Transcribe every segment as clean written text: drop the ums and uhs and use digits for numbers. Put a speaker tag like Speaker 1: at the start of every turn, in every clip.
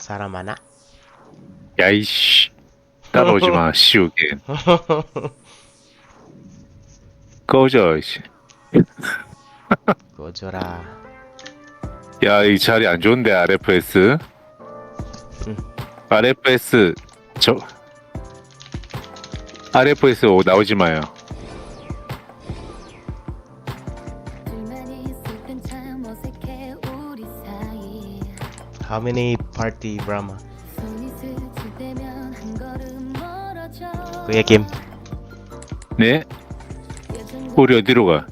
Speaker 1: 사람 많아?
Speaker 2: 야이씨, 따라오지 마, 씨우게. 꺼져, 이씨.
Speaker 1: 꺼져라.
Speaker 2: 야, 이 자리 안 좋은데, RFS?
Speaker 1: 응.
Speaker 2: RFS, RFS 나오지 마요.
Speaker 1: How many party Brahma? Kuya Kim.
Speaker 2: 네? 우리 어디로 가?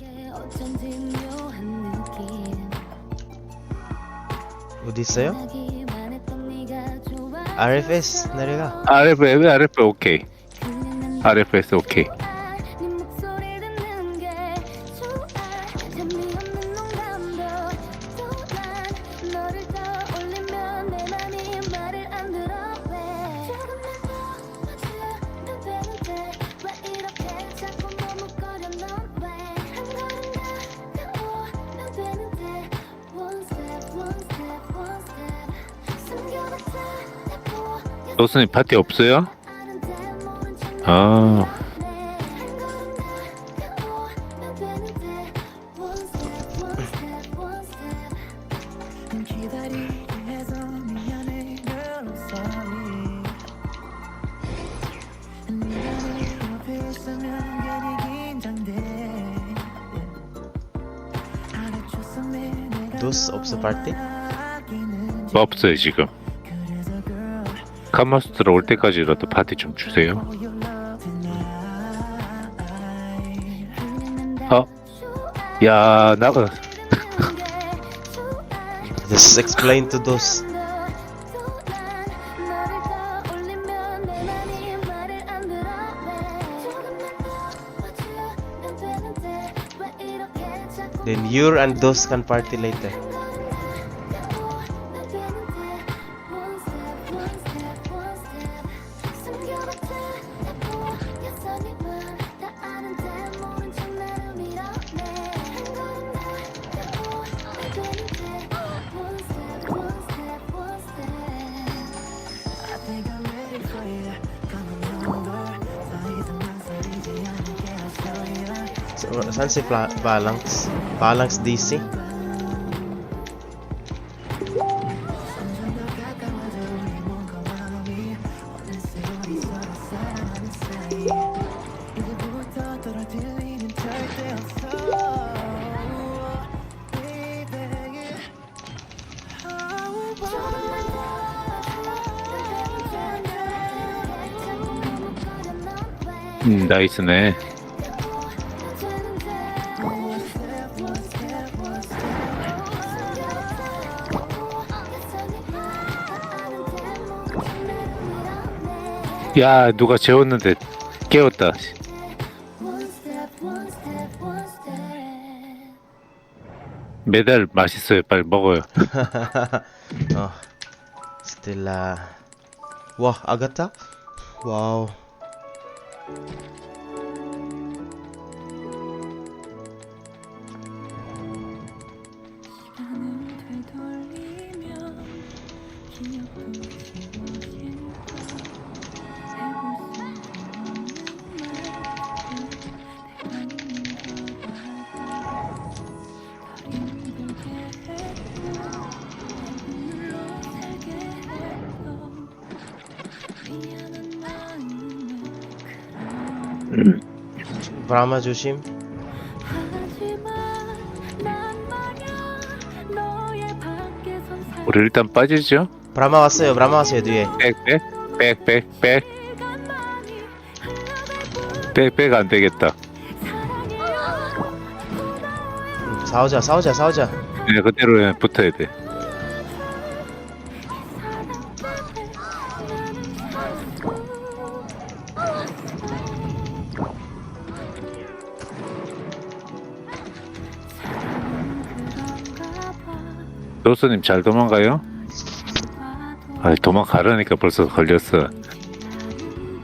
Speaker 1: 어디 있어요? RFS 내려가.
Speaker 2: RFS 오케이. RFS 오케이. 도수님 파티 없어요? 아,
Speaker 1: 도스 없어 party?
Speaker 2: 없어요 지금. 카마스트로 올 때까지라도 파티 좀 주세요. 야,
Speaker 1: Just explain to those. Then you and those can party later. So, saan si Balance? Balance DC?
Speaker 2: 나이스네. 야, 누가 재웠는데 깨웠다. 메달 맛있어요. 빨리 먹어요.
Speaker 1: Oh, Stella. Wah, Agatha? Wow. 브라마 조심.
Speaker 2: 우리 일단 빠지죠.
Speaker 1: 브라마 왔어요. 브라마 왔어요. 뒤에.
Speaker 2: 백 안 되겠다.
Speaker 1: 싸우자.
Speaker 2: 그냥 그대로 붙어야 돼. 도수님 잘 도망가요? 아, 도망가라니까 벌써 걸렸어.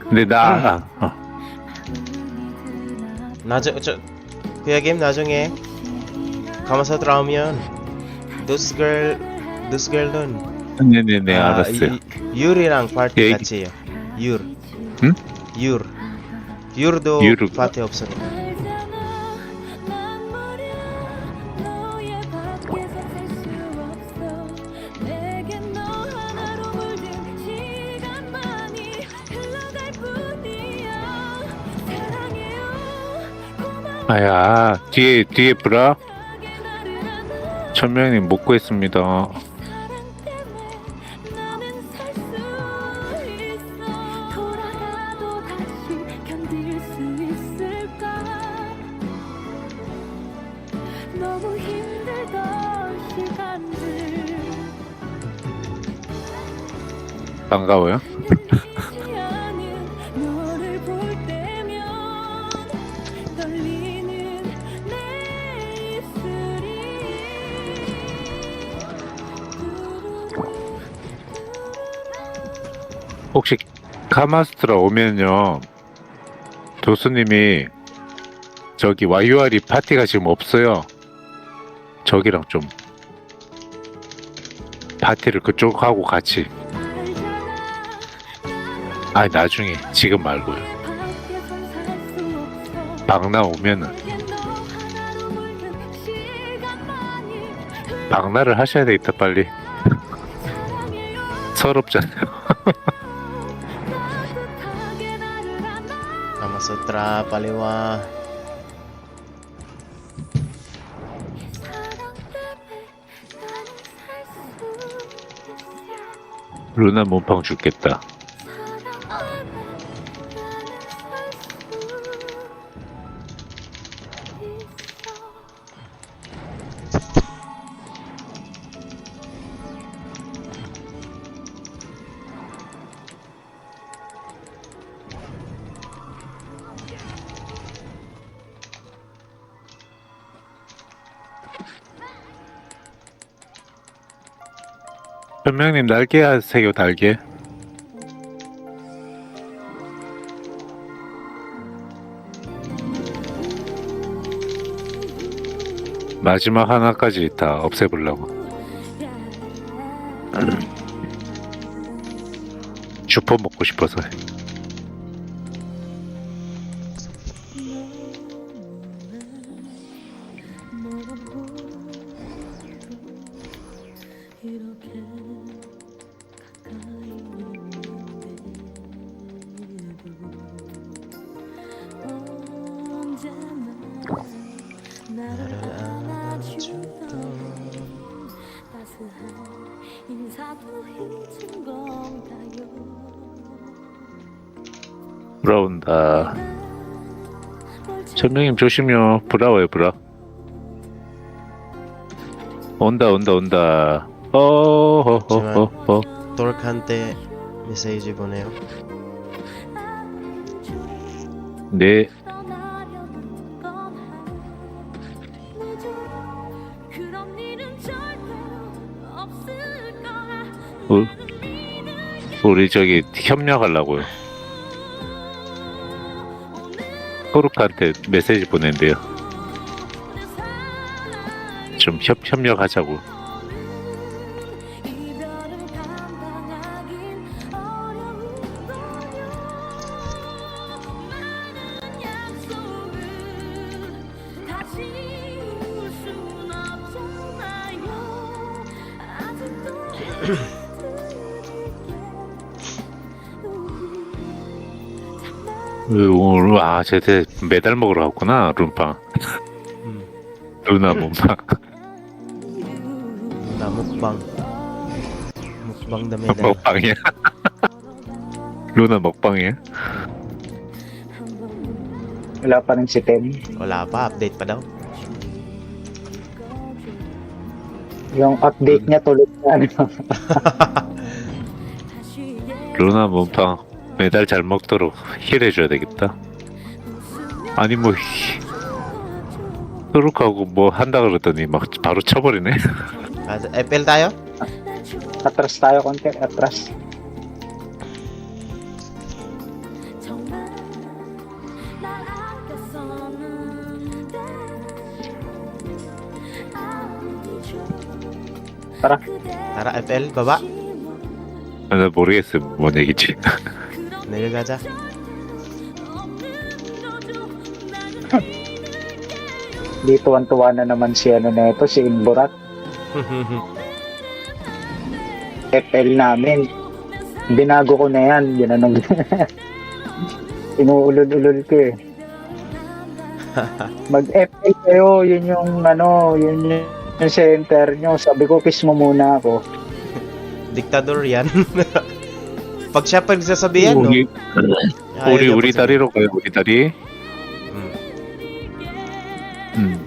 Speaker 2: 근데
Speaker 1: Kuya Kim, na중에 Kamusta Traumion? Those girl dun.
Speaker 2: 네네네,
Speaker 1: 아,
Speaker 2: 알았어요.
Speaker 1: 율이랑 파티
Speaker 2: 예,
Speaker 1: 같이 해요. 율.
Speaker 2: 응?
Speaker 1: 율. 율도
Speaker 2: 유르,
Speaker 1: 파티 없으니까.
Speaker 2: 아야, 뒤에 브라? 천명님 못 구했습니다.
Speaker 3: 너무 힘들던 시간들
Speaker 2: 반가워요.
Speaker 3: 너를 볼 때면 떨리는 내 입술이
Speaker 2: 혹시 카마스트라 오면요, 교수님이 저기 YUR이 파티가 지금 없어요. 저기랑 좀 파티를 그쪽하고 같이. 아, 나중에 지금 말고요. 박나 오면은 박나를 하셔야 되겠다 빨리. 서럽잖아요.
Speaker 1: Kamasutra, paliwa.
Speaker 2: 루나 몸빵 죽겠다. 현명님 날개 하세요, 날개. 마지막 하나까지 다 없애보려고. 슈퍼 먹고 싶어서.
Speaker 1: 나를 안아주던
Speaker 3: 인사도 잊은 건가요?
Speaker 2: 돌아온다. 천명님 조심요. 브라워요, 브라. 온다. 어허허허허.
Speaker 1: Tork한테 메시지 보내요.
Speaker 2: 네.
Speaker 3: 그런 일은 절대로 없을 거라.
Speaker 2: 우리 저기 협력하려고요. 토르크한테 메시지 보낸대요. 좀 협력하자고.
Speaker 3: 이별은 감당하긴 어려운 거요. 많은 약속을 다시 이룰 순 없잖아요. 아직도
Speaker 2: 오늘 쟤들 메달 먹으러 갔구나, 룸팡. 루나 몸빵.
Speaker 1: Na mukbang. Mukbang the medal.
Speaker 2: 먹방이야. 루나 먹방이야.
Speaker 4: Wala pa rin si Tem.
Speaker 1: Wala pa, update pa daw.
Speaker 4: Yung update niya tuloy na ano.
Speaker 2: 루나 몸빵 메달 잘 먹도록 힐해줘야 되겠다. 아니 뭐 토르크하고 뭐 한다 그러더니 막 바로 쳐버리네.
Speaker 1: FL tayo?
Speaker 4: Atras tayo konti, atras.
Speaker 3: 정말 날 아꼈었는데 아니죠.
Speaker 4: Tara.
Speaker 1: Tara, FL, baba.
Speaker 2: 나 모르겠어요. 뭔 얘기지?
Speaker 1: 내려가자.
Speaker 4: Di tuwan-tuwa na naman si ano na ito, si Imborat. FL namin. Binago ko na yan. Yun anong inuulol-ulol ko eh. Mag-FL kayo, yun yung ano, yun yung center nyo. Sabi ko, kiss mo muna ako.
Speaker 1: Diktador yan. Pag siya pagsasabihan, no?
Speaker 2: 우리
Speaker 1: ayaw
Speaker 2: 우리
Speaker 1: niya
Speaker 2: 다리로 가요. 우리 다리.
Speaker 1: Mm.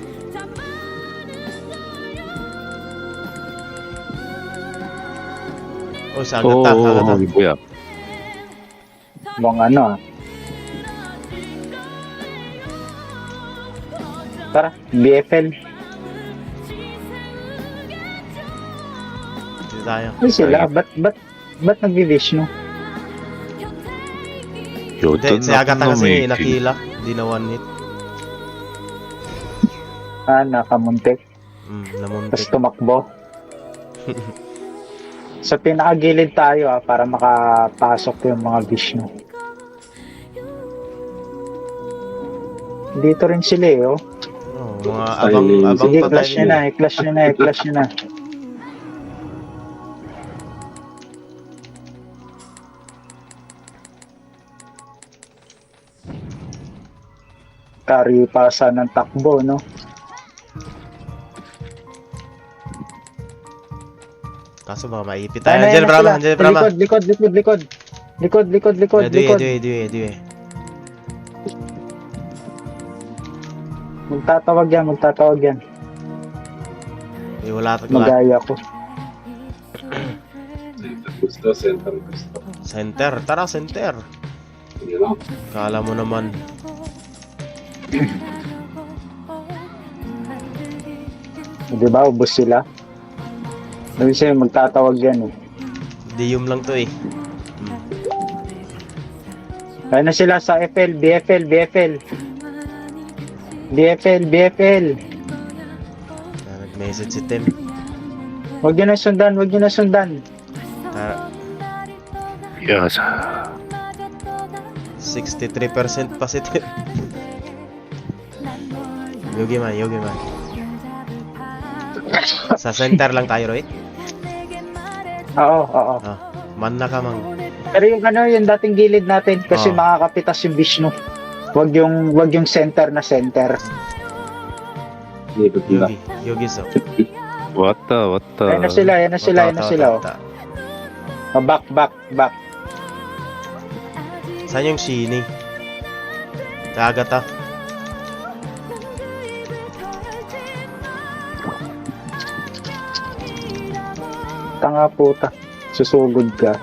Speaker 1: Oh, sa agata, agata.
Speaker 2: 뭐야?
Speaker 4: Bang ano ah. Tara, BFL.
Speaker 1: Dito tayo.
Speaker 4: Ay sila, ba't nag-Vishnu?
Speaker 2: 어떤
Speaker 1: Si Agata
Speaker 2: 나쁜
Speaker 1: kasi
Speaker 2: 놈이
Speaker 1: nakila. Di na one hit.
Speaker 4: Ah, nakamuntik. Tapos
Speaker 1: Namuntik.
Speaker 4: tumakbo. Sa pinakagilid tayo para makapasok yung mga Vishnu. Dito rin sila eh, oh.
Speaker 1: Oh, mga abang
Speaker 4: Sige,
Speaker 1: pa
Speaker 4: clash
Speaker 1: tayo.
Speaker 4: nyo na, i-clash nyo na, i-clash nyo na. Kari-pasa ng takbo, no?
Speaker 1: Kaso baka maipit tayo. Angel Brahma, Angel Brahma.
Speaker 4: Likod.
Speaker 1: Diwe.
Speaker 4: Magtatawag yan.
Speaker 1: Wala tagla.
Speaker 4: Magaya ko.
Speaker 5: Gusto, center gusto.
Speaker 1: Center. Tara, center.
Speaker 5: Yun know?
Speaker 1: Kala mo naman.
Speaker 4: Di ba, ubos sila? Sabi sa'yo, magtatawag yan eh.
Speaker 1: Diyum lang to eh.
Speaker 4: Kaya na sila sa BFL.
Speaker 1: Nag-message si Tim.
Speaker 4: Huwag nyo na sundan.
Speaker 1: Tara,
Speaker 2: 여자.
Speaker 1: 63% pa si Tim. Yogi man. Sa center lang tayo, Roy.
Speaker 4: Oo.
Speaker 1: Ah, man na ka mang.
Speaker 4: Pero yung dating gilid natin kasi
Speaker 1: Oh.
Speaker 4: makakapitas yung Vishnu. Wag yung center na center.
Speaker 5: Ikot nila.
Speaker 1: Yogi so.
Speaker 2: 왔다.
Speaker 4: Ayan na sila. Oh. Oh, back.
Speaker 1: Saan yung Shini? Sa Agata.
Speaker 4: Tanga puta. Susugod ka.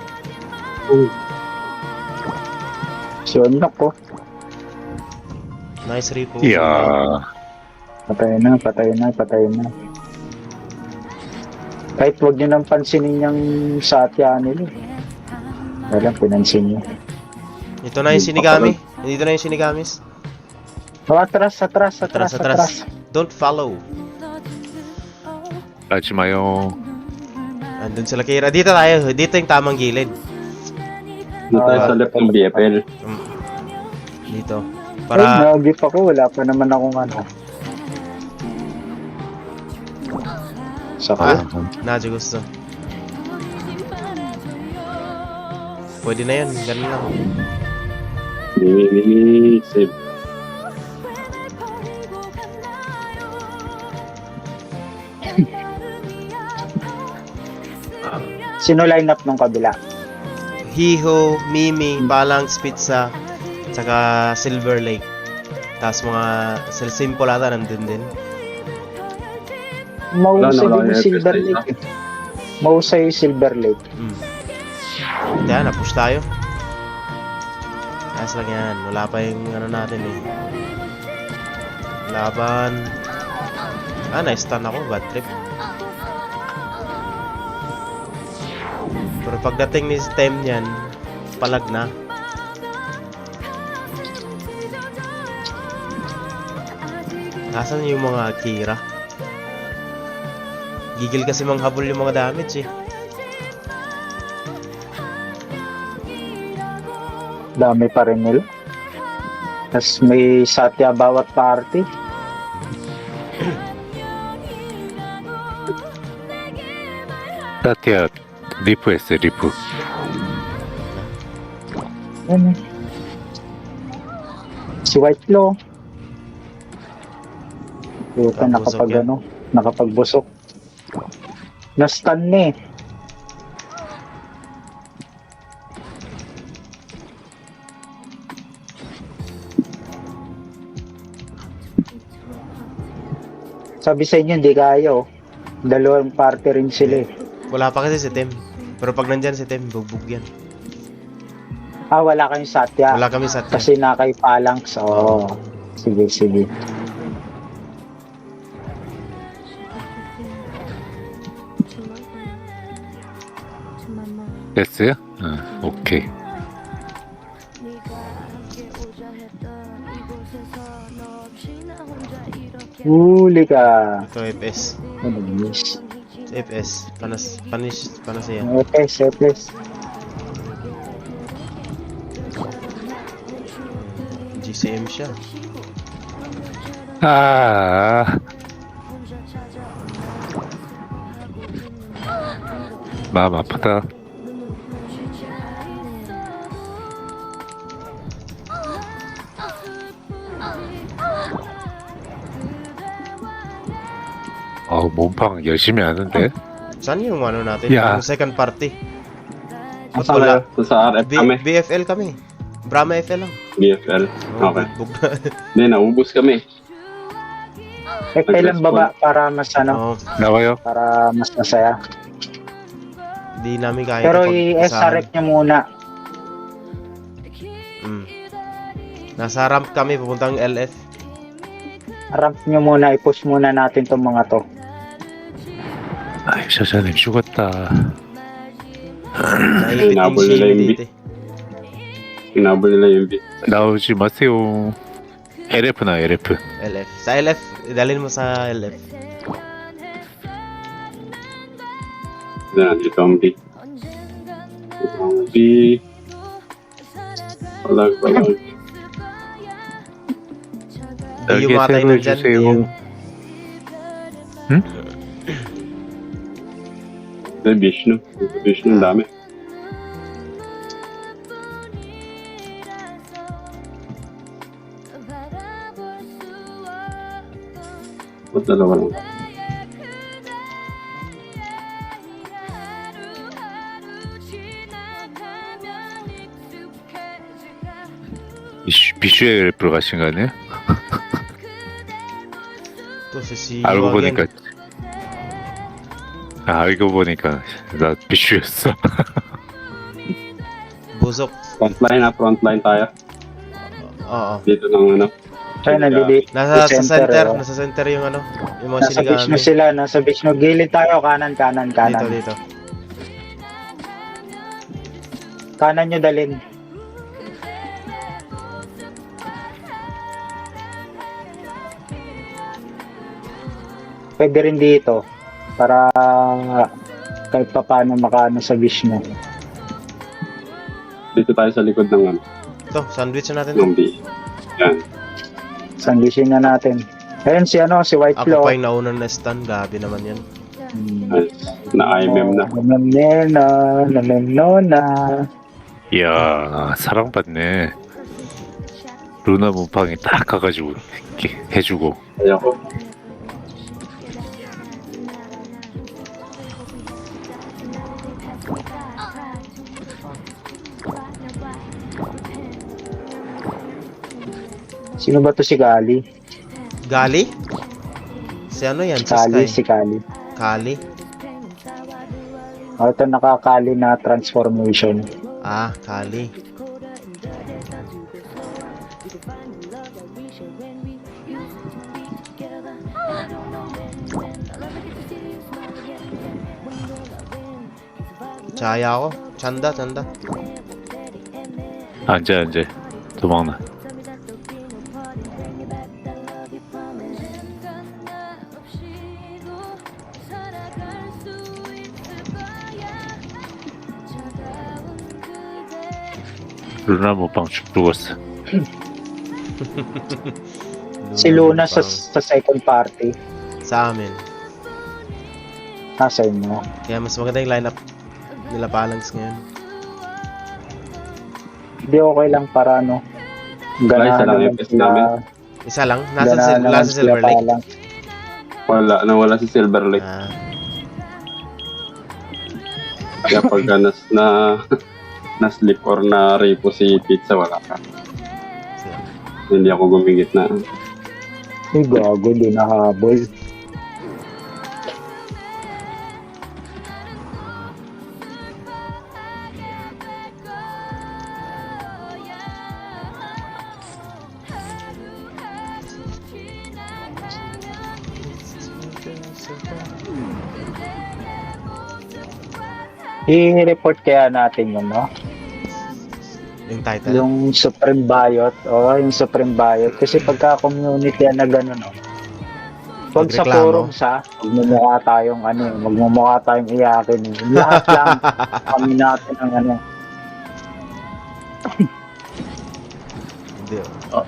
Speaker 4: Si Onok ko.
Speaker 1: Nice repo.
Speaker 2: 이야.
Speaker 4: Patay na. Kahit wag nyo nang pansinin yung satya nila. Wala, pinansin nyo.
Speaker 1: Ito na yung Shinigami. Dito na yung Shinigamis.
Speaker 4: Oh, atras.
Speaker 1: Don't follow.
Speaker 2: 하지 마요.
Speaker 1: Andun sila Kira. Dito tayo. Dito yung tamang gilid.
Speaker 5: Dito tayo sa left ng BFL.
Speaker 1: Dito.
Speaker 4: Ay,
Speaker 1: Para
Speaker 4: nag-gip ako. Wala pa naman akong ano. Saka.
Speaker 1: Nadyo gusto. Pwede na yun. Ganun lang.
Speaker 5: Save.
Speaker 4: Sino line up nung kabila?
Speaker 1: Hiho, Mimi, Balangs Pizza, tsaka Silver Lake. Tapos mga simple ata nandun din.
Speaker 4: Mahusay
Speaker 5: Wala,
Speaker 4: din yung Silver
Speaker 5: Silver
Speaker 4: Lake. Mahusay yung Silver Lake.
Speaker 1: Kaya na-push tayo. Ayos lang yan. Wala pa yung ano natin eh. Laban. Na-stun ako. Bad trip. Pero pagdating ni Stem niyan, palag na. Nasaan yung mga Kira? Gigil kasi manghabol yung mga damage eh.
Speaker 4: Dami pa rin nila. Tapos may Satya bawat party.
Speaker 2: 사티아 리프 했어요, 리프.
Speaker 4: Yan eh. Si White Claw. Puta,
Speaker 1: Nakabusok yan.
Speaker 4: nakapagbusok. Na-stun na eh. Sabi sa inyo, hindi kaya oh. Dalawang party rin sila eh.
Speaker 1: Wala pa kasi si Tim. Pero pag nandyan si Tim, bugbog yan.
Speaker 4: Ah, wala kayong Satya.
Speaker 1: Wala kami sa
Speaker 4: Kasi nakay palang. So, sige, sige.
Speaker 2: 됐어요? 응, 오케이.
Speaker 4: Huli ka.
Speaker 1: Ito FS.
Speaker 4: Ano miss?
Speaker 1: FS. Panas yan.
Speaker 4: Epes, epes.
Speaker 1: GCM siya.
Speaker 2: 아. 마음 아프다. 몸빵 열심히 하는데.
Speaker 1: Saan yung ano natin?
Speaker 2: Yeah.
Speaker 1: Yung second party. Ba't
Speaker 5: Sa,
Speaker 1: wala?
Speaker 5: sa RF kami.
Speaker 1: BFL kami. Brahma FL lang.
Speaker 5: BFL.
Speaker 1: Oh,
Speaker 5: Okay.
Speaker 1: bugbog.
Speaker 5: Hindi, naubos kami.
Speaker 4: Kailan baba para mas ano,
Speaker 1: Oh,
Speaker 2: 나와요?
Speaker 4: para mas masaya.
Speaker 1: di namin kaya.
Speaker 4: Pero
Speaker 1: kapag
Speaker 4: i-SRF nyo muna.
Speaker 1: Nasa ramp kami, pupuntang LF.
Speaker 4: Ramp nyo muna, i-push muna natin tong mga to.
Speaker 2: 아이, 사장님 죽었다.
Speaker 1: Naipit yung
Speaker 5: Hinabol nila
Speaker 1: Shimmy
Speaker 5: yung
Speaker 1: dito.
Speaker 5: Hinabol nila yung beat.
Speaker 2: 나오지 마세요. LF나 LF.
Speaker 1: LF. Sa LF, dalhin mo sa LF.
Speaker 5: Yan, ito ang beat. Ito ang beat. Palag.
Speaker 1: Di yung matay
Speaker 2: 새로
Speaker 1: nandyan.
Speaker 2: 해주세요.
Speaker 1: Di yung...
Speaker 5: Vishnu. Vishnu, ang dami. Ba't dalawa lang?
Speaker 2: 비슈에 LF로 가신 거 아니에요?
Speaker 1: Ito si
Speaker 2: 알고
Speaker 1: Yuwag yan.
Speaker 2: 보니까 알고 보니까 나 비슈였어.
Speaker 1: Busok.
Speaker 5: Frontline tayo.
Speaker 1: Oo.
Speaker 5: Dito ng ano.
Speaker 4: Kaya nalili.
Speaker 1: Nasa sa center,
Speaker 4: oh.
Speaker 1: nasa center yung ano, yung mga
Speaker 4: Nasa Vishnu
Speaker 1: sinigang.
Speaker 4: sila, nasa Vishnu. Gilid tayo, kanan.
Speaker 1: Dito.
Speaker 4: Kanan nyo dalhin. Pwede rin dito. Para kahit pa paano makaano sa Vishnu.
Speaker 5: Dito tayo sa likod ng ano.
Speaker 1: Ito, sandwich na natin.
Speaker 5: Ng B. Yan.
Speaker 4: Sandwichin na natin. Ayun si si White
Speaker 1: Ako
Speaker 4: Claw.
Speaker 1: pa yung naunang na stun, grabe naman yan.
Speaker 5: Nice. Na-IMM na.
Speaker 4: na.
Speaker 2: 이야 사랑받네. 루나 몸빵이 딱 가가지고 이렇게 해주고.
Speaker 5: Kaya ko.
Speaker 4: Sino ba to si Kali?
Speaker 1: Gali? Si ano yan? Si
Speaker 4: Kali,
Speaker 1: Sky.
Speaker 4: si Kali.
Speaker 1: Kali?
Speaker 4: Ito nakakali na transformation.
Speaker 1: Ah, Kali. Chaya ako. Chanda.
Speaker 2: 앉아 도망나. 루나 모방 죽었어.
Speaker 4: Si Luna sa,
Speaker 1: Parang
Speaker 4: sa second party.
Speaker 1: sa amin.
Speaker 4: Nasa inyo.
Speaker 1: Kaya mas maganda yung lineup nila Phalanx ngayon.
Speaker 4: Hindi okay lang para ano.
Speaker 5: Wala, isa lang yung
Speaker 4: naman
Speaker 5: PS namin.
Speaker 1: Isa lang?
Speaker 4: ganahan
Speaker 1: Nasa
Speaker 4: naman sila
Speaker 1: Silver Lake?
Speaker 4: Phalanx.
Speaker 5: Nawala si Silver Lake.
Speaker 1: Ah,
Speaker 5: Kaya pagka na slip or na repo si Pizza, wala ka.
Speaker 1: sila.
Speaker 5: Hindi ako gumigit na.
Speaker 4: Ay, gago, di nakahabol. I-report kaya natin yun, no?
Speaker 1: Yung title?
Speaker 4: Yung Supreme Bayot. Oo, yung Supreme Bayot. Kasi pagka community na gano'n, no? Pag sa
Speaker 1: Magreklamo.
Speaker 4: forums, ha, magmumukha tayong magmumukha tayong iyakin. Lahat lang, kami natin ang ano.
Speaker 1: Hindi. Oh.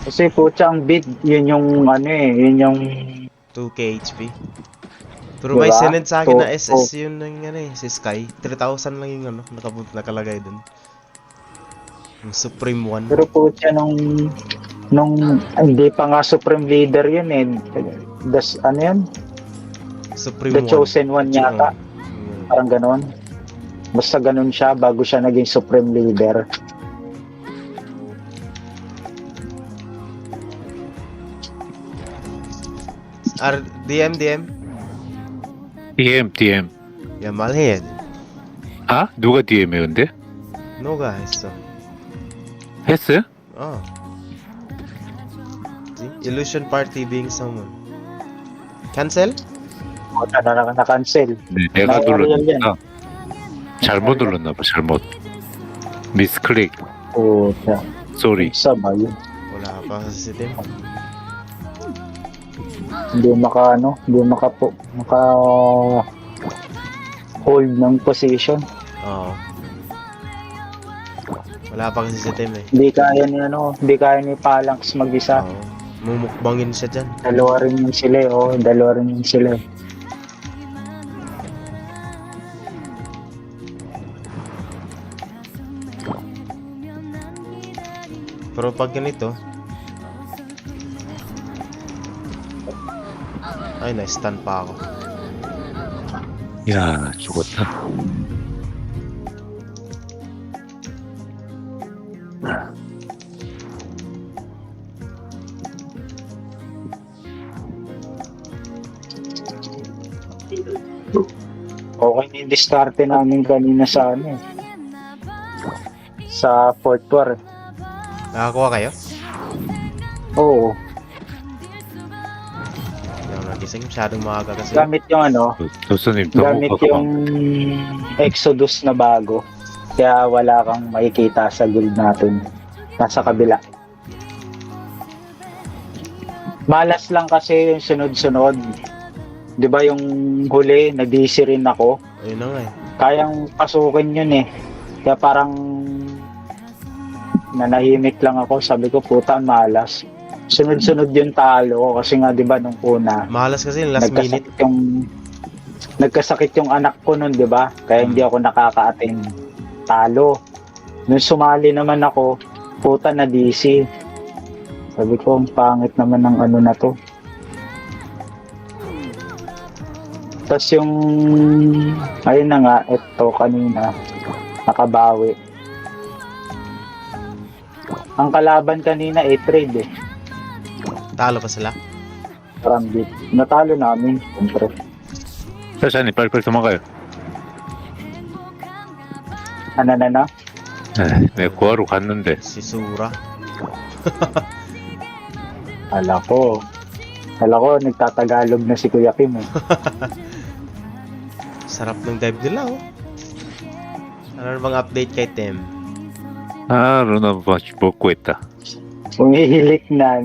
Speaker 4: Kasi putya ang bid, yun yung yun yung
Speaker 1: 2k HP. Pero
Speaker 4: Diba?
Speaker 1: may sinend sa akin na
Speaker 4: So,
Speaker 1: SS yun ng si Sky. 3,000 lang yung nakalagay dun. Yung Supreme 1.
Speaker 4: pero putya nung hindi pa nga Supreme Leader yun eh. Ano yun?
Speaker 1: Supreme
Speaker 4: The
Speaker 1: 1.
Speaker 4: Chosen One yata. Parang ganon. Basta ganon siya bago siya naging Supreme Leader.
Speaker 1: DM.
Speaker 2: DM.
Speaker 1: 야 말해야지.
Speaker 2: 아? 누가 DM해 근데?
Speaker 1: 너가 했어.
Speaker 2: 했어요?
Speaker 1: 어. See? Illusion Party being someone. Cancel?
Speaker 4: Na-cancel.
Speaker 2: 네, 내가
Speaker 4: 나가리안
Speaker 2: 눌렀나? 잘못 눌렀나 봐. 잘못. 미스클릭.
Speaker 4: Puta.
Speaker 2: 쏘리.
Speaker 4: Isa ba yun?
Speaker 1: Wala pa sa system.
Speaker 4: Hindi maka hold ng position.
Speaker 1: Oo. Wala pa kasi system eh.
Speaker 4: Hindi kaya ni Phalanx mag-isa.
Speaker 1: Oo. Mumukbangin siya dyan.
Speaker 4: Dalawa rin yun sila eh. Dalawa rin yun sila eh.
Speaker 1: Pero pag ganito, ay na-stun pa ako.
Speaker 2: 야, 죽었다.
Speaker 4: Okay na yung diskarte namin kanina sa sa Fort War.
Speaker 1: Nakakuha kayo?
Speaker 4: Oo.
Speaker 1: Hindi ako nagising. Masyadong maaga kasi.
Speaker 4: Gamit yung
Speaker 2: 교수님 너무
Speaker 4: gamit yung Exodus na bago. Kaya wala kang makikita sa guild natin. Nasa kabila. Malas lang kasi yung sunod-sunod. 'Di ba yung huli, nag-DC rin ako.
Speaker 1: Ayun na nga eh.
Speaker 4: Kayang pasukin yun eh. Kaya parang nanahimik lang ako. Sabi ko, puta, malas. Sunod-sunod yung talo kasi nga 'di ba nung una
Speaker 1: Malas kasi yung last minute.
Speaker 4: nagkasakit yung anak ko nun, 'di ba? Kaya hindi ako nakaka-attend. Talo. Nung sumali naman ako, puta na DC. Sabi ko, ang pangit naman ng na to. Tapos yung ayun na nga, ito kanina nakabawi. Ang kalaban kanina trade eh.
Speaker 1: Talo pa sila.
Speaker 4: Karambit. Natalo namin, siyempre.
Speaker 2: 사장님 빨리빨리 도망가요.
Speaker 4: Ano na?
Speaker 2: 네, 구하러 갔는데
Speaker 1: Si Sura.
Speaker 4: Hala ko, nagtatagalog na si Kuya Kim eh.
Speaker 1: Sarap ng dive nila oh. Ano bang update kay Tem?
Speaker 2: 아 루나 먹고 있다.
Speaker 4: Umihilik na.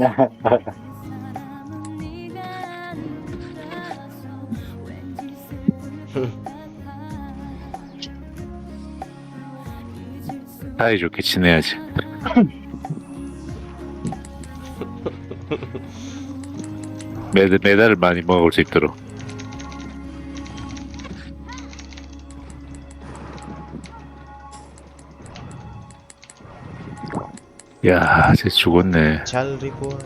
Speaker 2: 사이좋게 지내야지. 메달을 많이 먹을 수 있도록. 야, 쟤 죽었네.
Speaker 1: Chal Rico.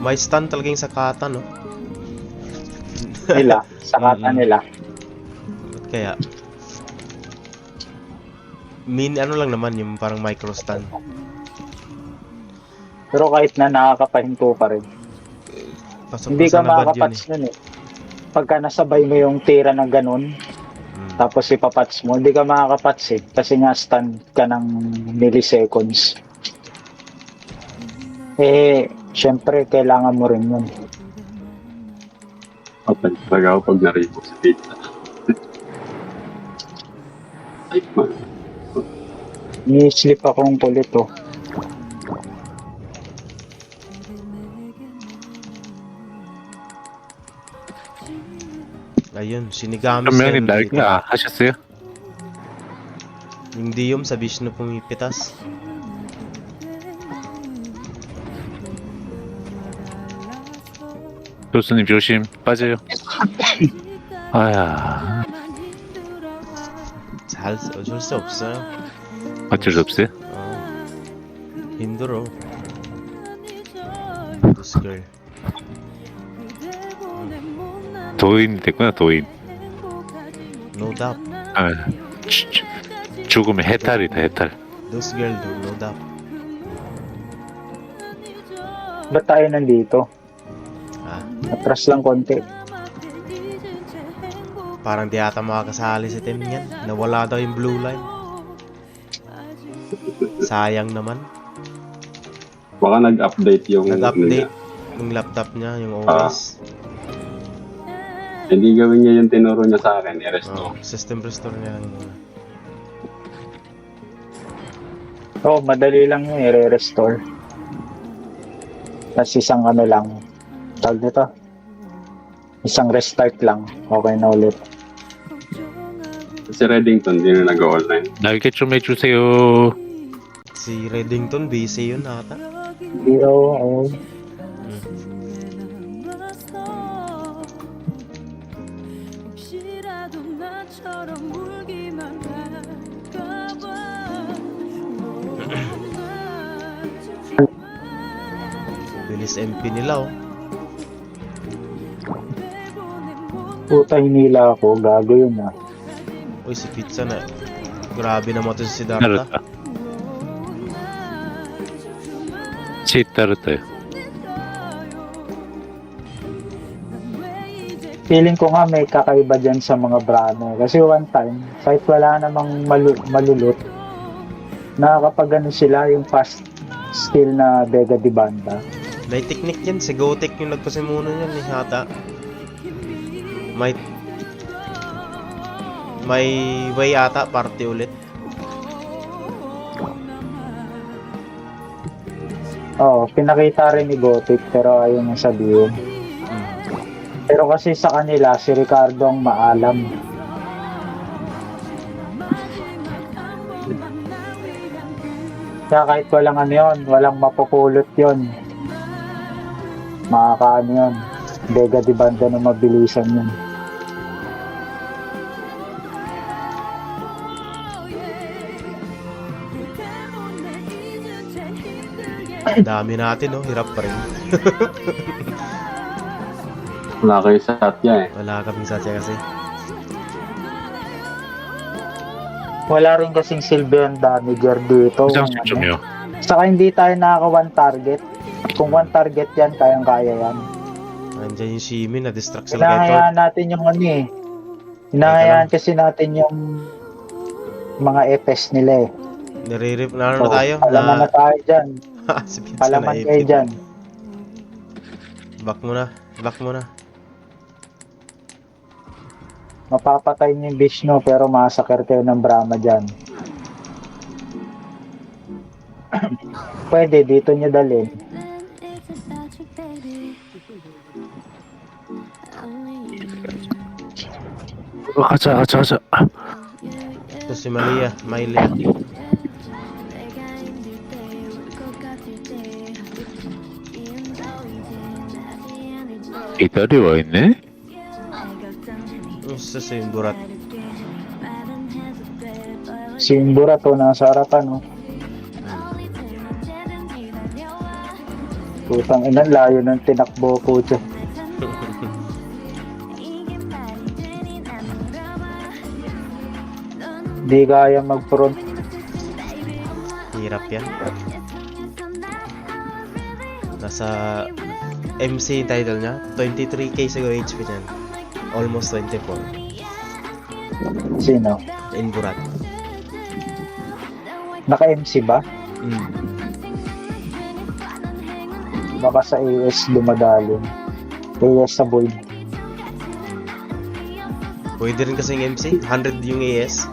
Speaker 1: May stun talaga yung Sakata, no?
Speaker 4: Nila, sa kata nila.
Speaker 1: Ba't kaya? Ano lang naman, yung parang micro stun.
Speaker 4: Pero kahit na nakakapahinto pa rin.
Speaker 1: Pasok
Speaker 4: Hindi
Speaker 1: pa
Speaker 4: ka
Speaker 1: sa nabad yun
Speaker 4: makakapats nun eh. Pagka nasabay mo yung tira ng ganun, tapos ipapats mo, hindi ka makakapats eh. Kasi nga stun ka ng milliseconds. Eh, syempre, kailangan mo rin yun.
Speaker 5: Patay talaga ako pag naripo si Pizza. Ay, man.
Speaker 4: Ni-sleep akong kulit oh.
Speaker 1: Ayun, Shinigami
Speaker 2: 현명님
Speaker 1: Cell.
Speaker 2: 날개 하셨어요?
Speaker 1: Yung Diyom sa Vishnu pumipitas.
Speaker 2: 교수님 조심 빠져요. 아야,
Speaker 1: 어쩔 수 없어요.
Speaker 2: 어쩔 수 없어요.
Speaker 1: 힘들어. This girl.
Speaker 2: 도인이 됐구나 도인.
Speaker 1: No doubt.
Speaker 2: 아, 죽으면 해탈이다 해탈.
Speaker 1: Those girl do, no doubt.
Speaker 4: Ba't tayo nandito?
Speaker 1: Ah,
Speaker 4: Atras lang konti.
Speaker 1: parang di ata makakasali si Tim yan. Nawala daw yung blue line. Sayang naman.
Speaker 5: Baka nag-update yung...
Speaker 1: Nag-update yung laptop niya, yung OS.
Speaker 5: Hindi gawin niya yung tinuro niya sa akin, i-restore.
Speaker 1: System restore niya lang.
Speaker 4: Oh, madali lang yun, i-restore. Tapos isang ano lang. Tawag dito. Isang restart lang. Okay na ulit.
Speaker 5: Si Reddington, hindi na nag-online.
Speaker 2: 날개 좀 해주세요.
Speaker 1: Si Reddington, busy yun ata.
Speaker 4: Oo.
Speaker 3: 혹시라도 나처럼 울기만 할까봐
Speaker 1: Bilis MP nila, oh.
Speaker 4: Puta, hinila ako. Gago yun ah.
Speaker 1: Uy, si Pizza na. Grabe naman to si Siddhartha.
Speaker 2: 따르다. 치 따르다요.
Speaker 4: Feeling ko nga may kakaiba dyan sa mga brano. Kasi one time, kahit wala namang malulot, nakakapag ano sila yung fast skill na Vega de Banda.
Speaker 1: May technique yan. Si Gotek yung nagpasimuno yan, eh, hata. May way ata, party ulit.
Speaker 4: Oo, pinakita rin ni Gothic pero ayaw niya sabihin. Pero kasi sa kanila, si Ricardo ang maalam. Kaya kahit walang ano yun, walang mapupulot yun. Makakaano yun. Vega de Banda na mabilisan yun.
Speaker 1: Dami natin, no? Hirap pa rin.
Speaker 5: Wala kayo sa Satya eh.
Speaker 1: Wala kaming satya kasi.
Speaker 4: Wala rin kasing silver damager dito.
Speaker 2: 화장실 좀요.
Speaker 4: Saka hindi tayo nakaka one target. Kung one target yan, kayang-kaya yan.
Speaker 1: Nandiyan yung Shimi, na-distract sila kay Thor.
Speaker 4: Hinahayaan natin yung ano eh. Hinahayaan kasi natin yung mga FS nila eh.
Speaker 1: Nire-rip na ano na tayo?
Speaker 4: Palaman na tayo dyan.
Speaker 1: Si Pizza na
Speaker 4: Palaman kayo
Speaker 1: ipit.
Speaker 4: dyan.
Speaker 1: Back mo na.
Speaker 4: Mapapatay niyo yung Vishnu pero masakir kayo ng Brahma dyan. Pwede, dito niyo dalhin.
Speaker 2: 가자 가자 가자.
Speaker 1: Ito si Malia, Mylia.
Speaker 2: 기다리 와 있네.
Speaker 1: Isa sa yung burat.
Speaker 4: Si Imbura to nasa harapan, oh. Putang ina, layo ng tinakbo ko dyan. Di kaya mag-front.
Speaker 1: Hirap yan. Nasa MC yung title niya. 23k siguro HP niyan. Almost 24.
Speaker 4: Sino?
Speaker 1: In burat.
Speaker 4: Naka-MC ba?
Speaker 1: Mm.
Speaker 4: Baka sa AS dumadalon. AS sa Void.
Speaker 1: Pwede rin kasing MC. 100 yung AS.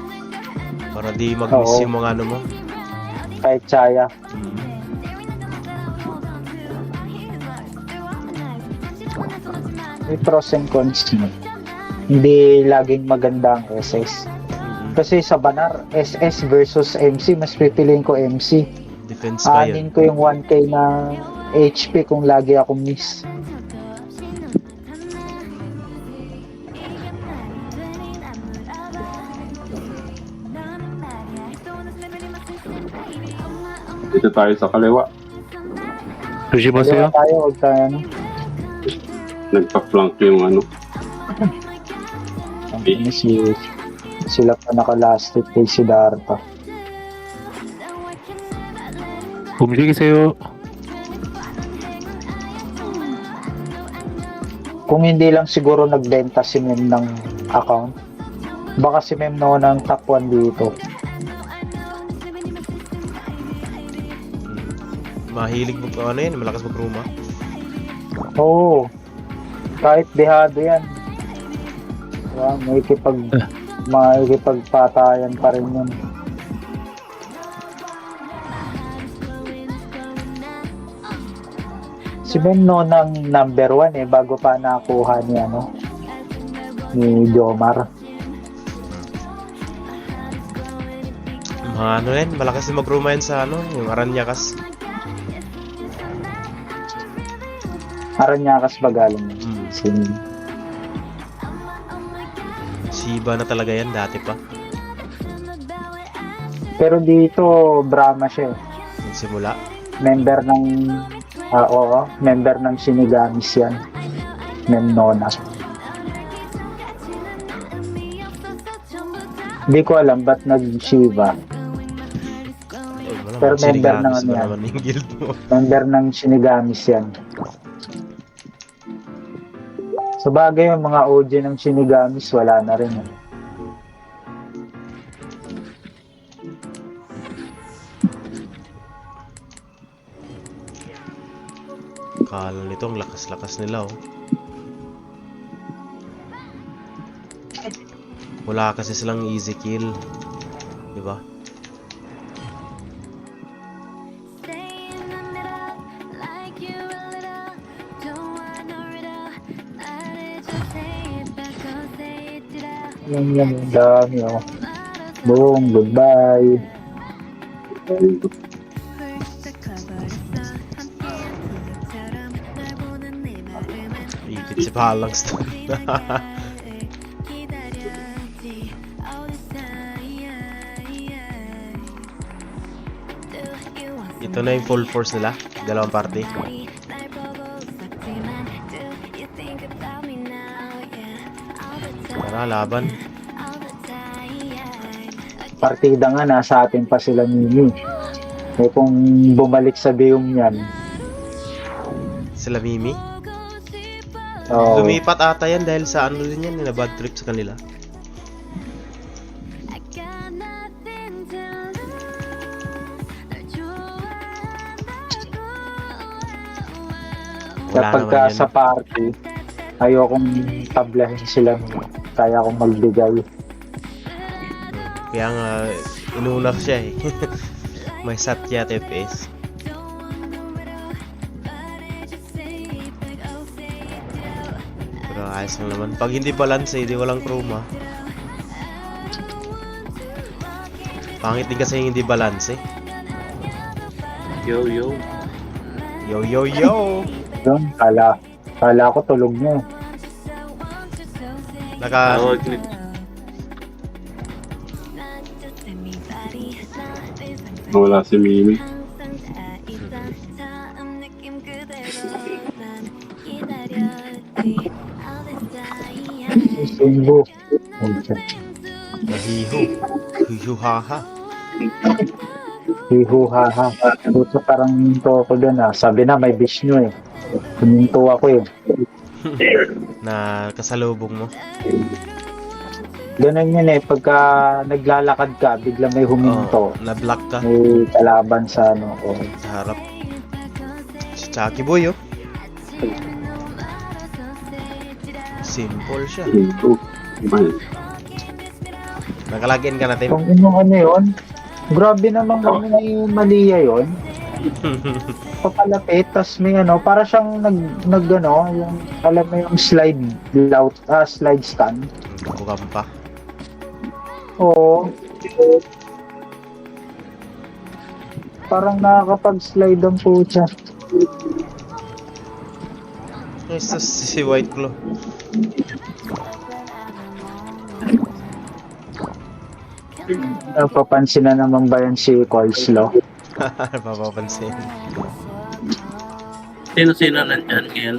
Speaker 1: Para di mag-miss
Speaker 4: Oo.
Speaker 1: yung mga ano mo.
Speaker 4: Kahit Chaya. May pros and cons mo. Hindi laging maganda ang SS. Kasi sa Banar, SS versus MC, mas pipiliin ko MC.
Speaker 1: Defense pa yun.
Speaker 4: Aanin ko yung 1k na HP kung lagi ako miss.
Speaker 5: Dito tayo sa kaliwa.
Speaker 2: 조심하세요.
Speaker 4: Kaya tayo, huwag tayo ano.
Speaker 5: Nagpa-flank yung ano.
Speaker 4: Ang sila pa naka-last hit kay Siddhartha.
Speaker 2: 움직이세요.
Speaker 4: Kung hindi lang siguro nagbenta si Mem ng account, baka si Mem noon ang top 1 dito.
Speaker 1: Mahilig mo ano yan, malakas mag-ruma.
Speaker 4: Oo. Kahit dehado yan. Diba? Makikipagpatayan pa rin yun. Si Mem noon ang number 1 bago pa nakuha ni Jomar.
Speaker 1: Mga ano yan, malakas din mag-ruma yan sa ano, yung Aranyakas.
Speaker 4: Aranyakas ba galing yun?
Speaker 1: Shiba na talaga yan, dati pa.
Speaker 4: Pero dito, Brahma siya.
Speaker 1: Nagsimula.
Speaker 4: Member ng member ng Shinigamis yan. Mem Nona. Hindi ko alam ba't nag-Shiva. Pero member ng ano yan.
Speaker 1: Naman yung guild mo.
Speaker 4: Member ng Shinigamis yan. Sa bagay, yung mga OG ng Shinigamis, wala na rin.
Speaker 1: Kala nito, ang lakas-lakas nila, oh. Wala kasi silang easy kill. Diba?
Speaker 4: Yan, dami, oh. Boom, goodbye.
Speaker 1: Ipit si Phalanx to. Ito na yung full force nila. Dalawang party. Tara, laban.
Speaker 4: Partida nga, nasa atin pa sila Mimi. Kung bumalik sa Deum yan.
Speaker 1: Sila Mimi.
Speaker 4: Oh,
Speaker 1: Lumipat ata yan dahil sa ano din yan. Na bad trip sa kanila. Wala
Speaker 4: kapag
Speaker 1: naman yan.
Speaker 4: sa party, ayokong tablahin sila. Kaya akong magbigay.
Speaker 1: Kaya nga, inuna ko siya eh. May Satya TFS. Pero ayos lang naman. Pag hindi balance eh, di walang chroma. Pangit din kasi yung hindi balance eh.
Speaker 6: Yo, yo.
Speaker 1: Yo, yo, yo!
Speaker 4: Yun, kala ko tulog niya.
Speaker 1: Naka...
Speaker 6: Tawag ni...
Speaker 5: Wala si Mimi.
Speaker 4: Singbo.
Speaker 1: Nahiho. Hihuhaha.
Speaker 4: Hihuhaha. Puto parang minto ako dun ah. Sabi na may Vishnu eh. Huminto ako eh.
Speaker 1: Na kasalubong mo.
Speaker 4: Ganun yun eh. Pagka naglalakad ka, bigla may huminto.
Speaker 1: Na-block ka
Speaker 4: May kalaban sa ano. Oh.
Speaker 1: sa harap. Si Chucky Boy, oh. Simple siya.
Speaker 5: Ito. Ay,
Speaker 1: Nakalagin ka natin.
Speaker 4: Kung ano yun, grabe naman kami ni Malia yun. Papalapit, tas may ano, para siyang nag ano, yung, alam mo yung slide stand.
Speaker 1: Bukam pa.
Speaker 4: Oo. Parang nakakapag-slide ang putya.
Speaker 1: Ito si White Claw.
Speaker 4: Napapansin na naman ba yan si Coleslaw?
Speaker 1: Papapansin.
Speaker 6: Sino-sino nandyan ngayon?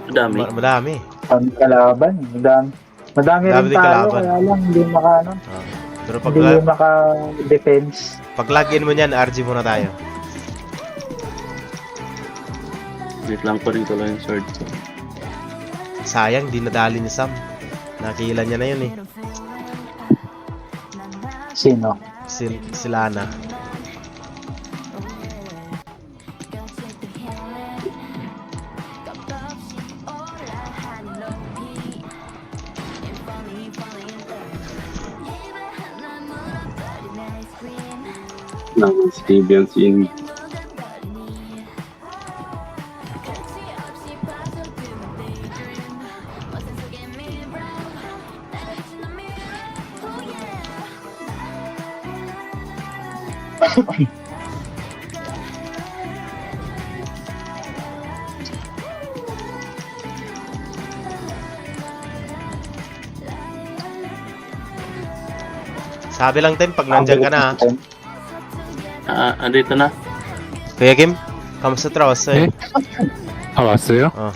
Speaker 6: Madami.
Speaker 1: Madami.
Speaker 4: Ang kalaban. Madami
Speaker 1: Madami
Speaker 4: rin
Speaker 1: din
Speaker 4: tayo,
Speaker 1: kalaban.
Speaker 4: kaya lang hindi maka,
Speaker 1: Ah. Pero pag,
Speaker 4: hindi maka-defense.
Speaker 1: pag login mo niyan, RG muna tayo.
Speaker 6: Wait lang ko rin ko lang yung sword ko.
Speaker 1: Sayang, di nadali ni Sam. Nakila niya na yun eh.
Speaker 4: Sino?
Speaker 1: Si Lana.
Speaker 5: naman si Deviant si Amy.
Speaker 1: Sabi lang Tem, pag nandyan ka na.
Speaker 6: Andito na.
Speaker 1: Kuya Kim, kamusta trawas
Speaker 2: 네? 아 왔어요?
Speaker 1: 어.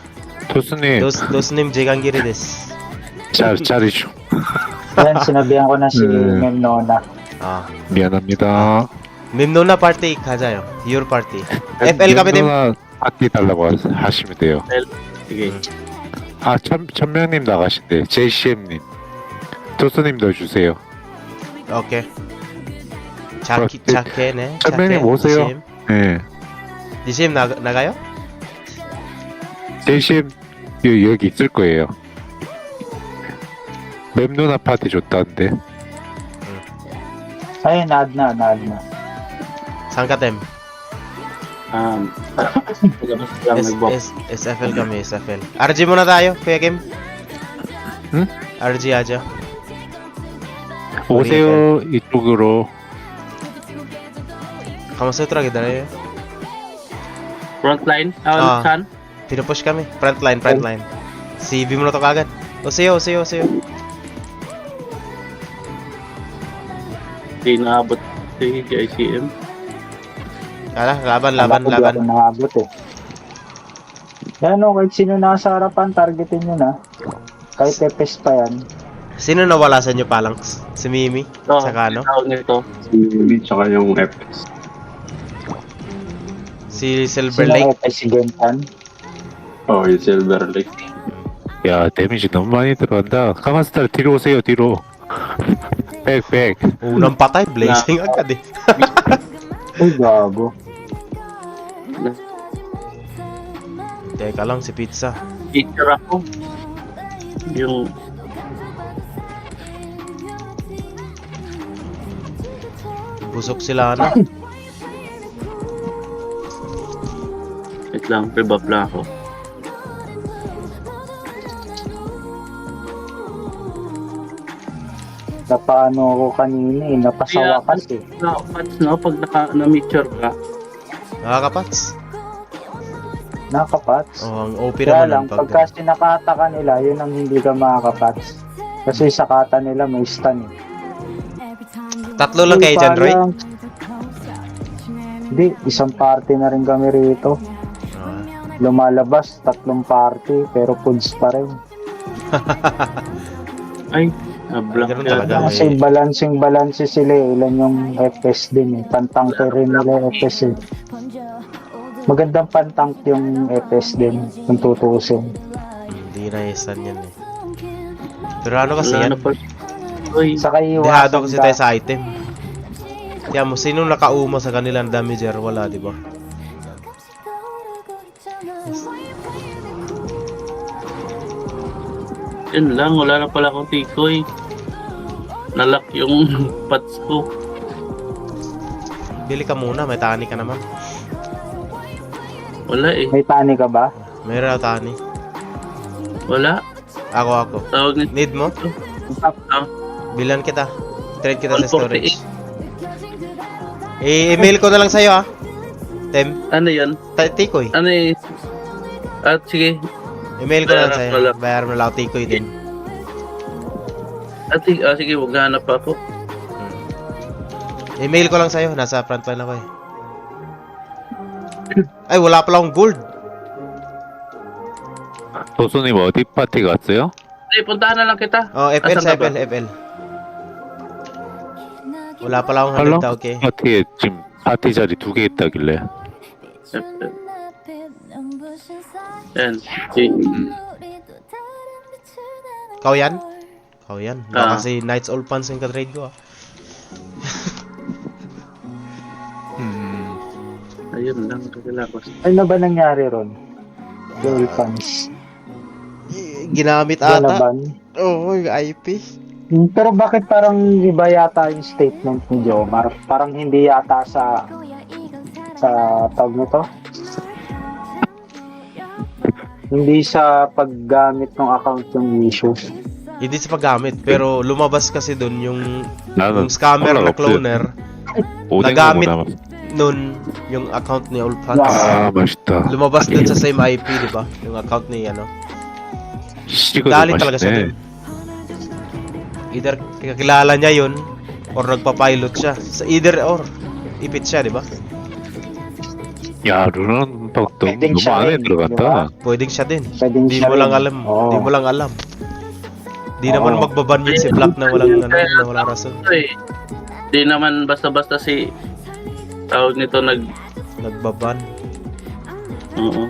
Speaker 2: 토스님
Speaker 1: 도스님 제간길이 됐어.
Speaker 2: 잘이죠.
Speaker 4: Yan, sinabihan ko na si Mem Nona.
Speaker 1: 아,
Speaker 2: 미안합니다.
Speaker 1: 밈노나 파티 가자요. Your party. FL kami Tem.
Speaker 2: 누나 파티 달라고 하시면 돼요.
Speaker 6: Sige.
Speaker 2: 아 천명님 나가신대. JCM님. 토스님도 주세요.
Speaker 1: 오케이. 자케네.
Speaker 2: 천명님 오세요. 네.
Speaker 1: 디심 나가요?
Speaker 2: JCM 여기 있을 거예요. 맵 누나 파티 좋다는데.
Speaker 4: Ayun, na.
Speaker 1: Saan ka Tem?
Speaker 6: Pagkabas lang nag-box.
Speaker 1: SFL kami, SFL. RG muna tayo, Kuya Kim. RG aja.
Speaker 2: 오세요 이쪽으로.
Speaker 1: Kamusta tra gidayo?
Speaker 6: Frontline?
Speaker 1: Ah.
Speaker 6: Saan?
Speaker 1: Pinupush kami. Frontline. CV mo na to kagad. Oseyo.
Speaker 6: Hindi naabot si ICM.
Speaker 1: Kala, laban.
Speaker 4: Ako nakabot eh. Yan o, kahit sino nasa harapan, targetin nyo na. Kahit epes pa yan.
Speaker 1: Sino nawala sa inyo palang? Si Mimi?
Speaker 6: Oh,
Speaker 1: Saka ano?
Speaker 6: tawag nito.
Speaker 5: Si Mimi tsaka yung FX.
Speaker 1: Si Silver
Speaker 4: Sino
Speaker 1: Lake?
Speaker 4: epes si Gentan?
Speaker 5: Oh, yung Silver Lake.
Speaker 2: 야 데미지 너무 많이 들어간다. 카마스타르 뒤로 오세요 뒤로. 백.
Speaker 1: Unang patay, blazing agad eh.
Speaker 4: Uy, gago.
Speaker 1: Teka lang, si Pizza.
Speaker 6: Teacher ako. Yung
Speaker 1: Busok sila na.
Speaker 6: wait lang, rebuff lang ako.
Speaker 4: Napaano ako kanina eh, napasawa kasi.
Speaker 6: Nakapats, no? Pag na-mature ka.
Speaker 1: Nakakapats.
Speaker 4: Nakapats.
Speaker 1: Oh, ang OP
Speaker 4: Kaya
Speaker 1: naman
Speaker 4: lang,
Speaker 1: ng
Speaker 4: pagka sinakata ka nila, yun ang hindi ka makakapats. Kasi sa kata nila may stun eh.
Speaker 1: Tatlo lang kayo dyan, Roy?
Speaker 4: Parang- Hindi, isang party na rin kami rito.
Speaker 1: Ah.
Speaker 4: Lumalabas, 3 party, pero foods pa rin.
Speaker 6: Ay, na-block
Speaker 1: Ganun
Speaker 6: yan.
Speaker 1: talaga.
Speaker 4: Kasi balancing sila eh. Ilan yung FPS din eh. Pantangke rin nila yung FPS eh. Magandang pantank yung FPS din, kung tutuusin.
Speaker 1: Hindi na isan yan eh. Pero ano kasi
Speaker 6: Wala
Speaker 1: yan?
Speaker 6: na pa. Uy,
Speaker 4: Saka
Speaker 1: Dehado
Speaker 4: iwasan
Speaker 1: kasi
Speaker 4: ka.
Speaker 1: tayo sa item. Kaya mo, sino nakauma sa kanilang damager? Wala, di ba?
Speaker 6: yun lang. Wala na pala akong tikoy. Nalock yung pats ko.
Speaker 1: Bili ka muna, may tani ka naman.
Speaker 6: Wala eh.
Speaker 4: May tani ka ba?
Speaker 1: Mayroon na tani.
Speaker 6: Wala.
Speaker 1: Ako.
Speaker 6: Tawag nito.
Speaker 1: Need mo?
Speaker 6: Ah,
Speaker 1: Bilan kita. Trade kita sa
Speaker 6: 148.
Speaker 1: storage. I-email ko na lang sa'yo ah. Tem,
Speaker 6: Ano yan?
Speaker 1: tikoy.
Speaker 6: Ano eh? At sige.
Speaker 1: Email ko na lang
Speaker 6: Bayaran
Speaker 1: sa'yo.
Speaker 6: ko lang.
Speaker 1: Bayaran mo lang ako tikoy din.
Speaker 6: At sige, maghanap ako.
Speaker 1: Email ko lang sa'yo. Nasa frontline ako eh. Ay, wala pala akong gold.
Speaker 2: 도수님 어디 파티 갔어요?
Speaker 6: Eh, puntahan na lang kita.
Speaker 1: Oh, FL
Speaker 6: Asan
Speaker 1: sa
Speaker 6: ka ba?
Speaker 1: FL. Wala pala akong
Speaker 2: Hello?
Speaker 1: 100 okay.
Speaker 2: 파티에 지금 파티 자리 2개 있다길래.
Speaker 6: Yan. Si
Speaker 1: Kau yan? Kau yan.
Speaker 6: Ah.
Speaker 1: Baka si Knights All Pants yung ka-trade ko ah.
Speaker 6: ayun lang. Kakilakos.
Speaker 4: Ano ba nangyari ron? Goal fans.
Speaker 1: Ginamit ata.
Speaker 4: Galaban.
Speaker 1: Oo, yung IP.
Speaker 4: Pero bakit parang iba yata yung statement ni Jomar? Parang hindi yata sa tawag nito? Hindi sa paggamit ng account yung issue.
Speaker 1: Hindi sa paggamit, pero lumabas kasi dun yung
Speaker 2: 나는
Speaker 1: scammer na cloner
Speaker 2: 오뎅
Speaker 1: 나가미-
Speaker 2: 먹고 남았어.
Speaker 1: nun yung account ni All Pants.
Speaker 2: 아 맛있다.
Speaker 1: Lumabas dun sa same IP, di ba? Yung account ni ano.
Speaker 2: 시거도
Speaker 1: Dali talaga siya dun.
Speaker 2: 맛있네.
Speaker 1: Either kakilala niya yun or nagpa-pilot siya. Sa either or ipit siya, di ba?
Speaker 2: 야 루는 또
Speaker 4: Pwedeng
Speaker 2: 너무
Speaker 4: siya
Speaker 2: 안에
Speaker 4: rin,
Speaker 2: 들어갔다.
Speaker 1: Pwedeng siya din.
Speaker 4: Pwedeng
Speaker 1: Di
Speaker 4: siya
Speaker 1: mo lang
Speaker 4: rin.
Speaker 1: alam.
Speaker 4: Oo.
Speaker 1: Di mo lang alam. Di
Speaker 4: Oo.
Speaker 1: naman magbaban yun si Black na walang ano, na walang rason.
Speaker 6: Eh, di naman basta-basta si tawag nito
Speaker 1: Nagbaban.
Speaker 6: Oo.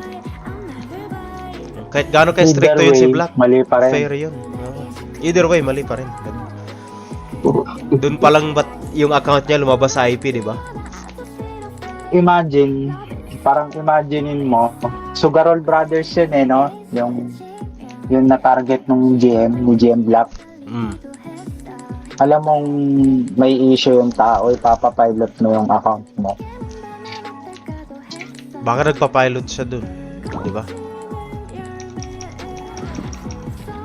Speaker 1: Kahit gaano kay
Speaker 4: Either
Speaker 1: stricto yun si
Speaker 4: way,
Speaker 1: Black,
Speaker 4: mali pa rin.
Speaker 1: fair yun. Oo. Either way, mali pa rin. Doon pa lang ba't yung account niya lumabas sa IP, di ba?
Speaker 4: Imagine, parang imaginein mo, Sugarol Brothers yun eh, no? Yung na-target nung GM, ni GM Black.
Speaker 1: Mm.
Speaker 4: Alam mong may issue yung tao, ipapapilot mo yung account mo.
Speaker 1: Baka nagpa-pilot siya doon, di ba?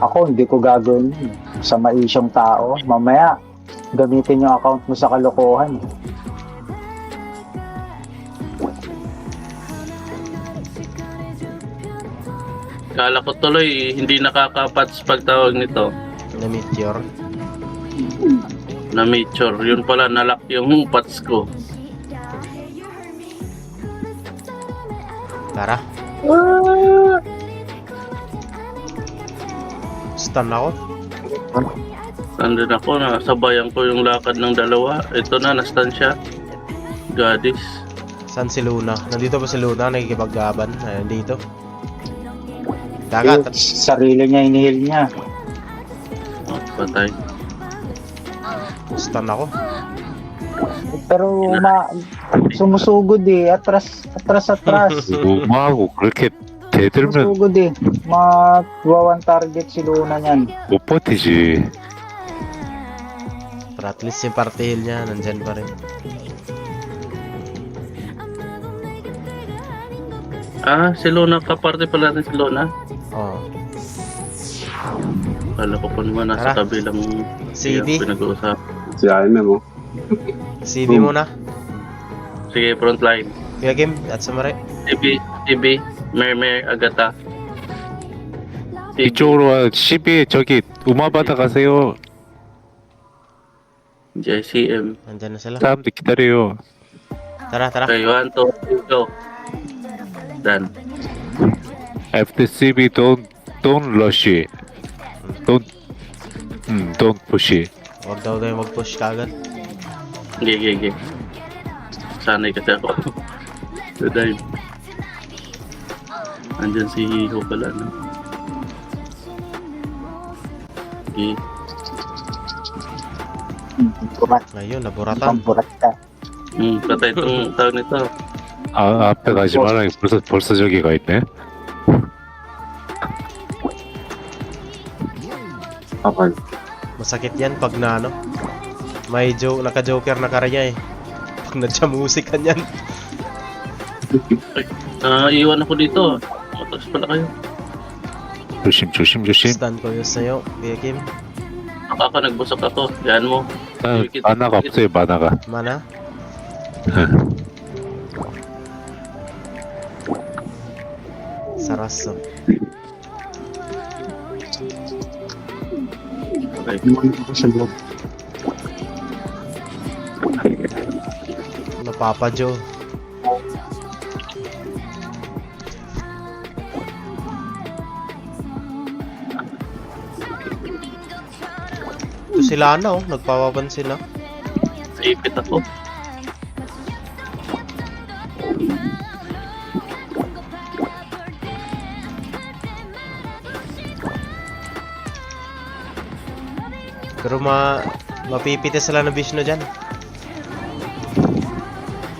Speaker 4: Ako, hindi ko gagawin yun. Sa maisyong tao, mamaya, gamitin yung account mo sa kalokohan.
Speaker 6: Kala ko tuloy hindi nakakapats pagtawag nito
Speaker 1: Na Meteor.
Speaker 6: na mature. Yun pala nalock yung pats ko.
Speaker 1: Tara. Stun ako.
Speaker 6: Nandun ako, nasabayan ko yung lakad ng dalawa. Ito na, nastan siya. Goddess.
Speaker 1: Saan si Luna? Nandito ba si Luna? Nakikipaggaban? Ayun, dito.
Speaker 4: Yung
Speaker 1: Dagat.
Speaker 4: sarili niya, inihil niya.
Speaker 6: Oh, patay.
Speaker 1: Stun ako.
Speaker 4: Pero sumusugod eh. Atras.
Speaker 2: 뭐하고 그렇게 대들면
Speaker 4: Sumusugod eh. Mag-one target si Luna niyan.
Speaker 2: 못 버티지.
Speaker 1: Pero at least yung party heal niya, nandyan pa rin.
Speaker 6: Ah, si Luna, kaparte pala natin si Luna.
Speaker 1: Oh.
Speaker 6: Kala ko pa naman nasa
Speaker 1: Tara.
Speaker 6: kabilang
Speaker 1: CV?
Speaker 6: pinag-uusap.
Speaker 5: Si IMM, oh.
Speaker 1: CV muna.
Speaker 6: Sige, frontline.
Speaker 1: Kuya Kim, at sumari.
Speaker 6: CB, Mermer, Agata. CB.
Speaker 2: 이쪽으로 와. 12 저기 우마바다 가세요.
Speaker 6: JCM.
Speaker 1: Nandyan na sila.
Speaker 2: 사람들 기다려요.
Speaker 1: Tara, tara.
Speaker 6: Okay, 1, 2, 3, go. Done.
Speaker 2: FTCB don't rush. don't push.
Speaker 1: Huwag daw tayo mag-push kagad.
Speaker 6: Gigi. Sanay kasi ako. To dive. Andyan si Hiho pala, no? Okay.
Speaker 4: Burat,
Speaker 1: Ngayon, naburatan.
Speaker 4: burat ka.
Speaker 6: Patay itong tawag nito.
Speaker 2: 앞에 가지 마라. 벌써 저기 가 있네.
Speaker 5: Kapag.
Speaker 1: Masakit yan pag na ano. May naka-joker na karya eh. Pag nadyamusik ka niyan.
Speaker 6: Iwan ako dito. Matas pala kayo.
Speaker 2: 조심.
Speaker 1: Stand ko yun sa'yo, Kuya Kim.
Speaker 6: Nagbusok ako. Yan mo.
Speaker 2: 만화가 없어요. 만화가.
Speaker 1: Mana? Saraso.
Speaker 6: Okay.
Speaker 4: Sa loob.
Speaker 1: Napapadyo. Ito sila na oh, nagpapapansin na.
Speaker 6: Ipit ako.
Speaker 1: Pero mapipite sila ng Vishnu dyan.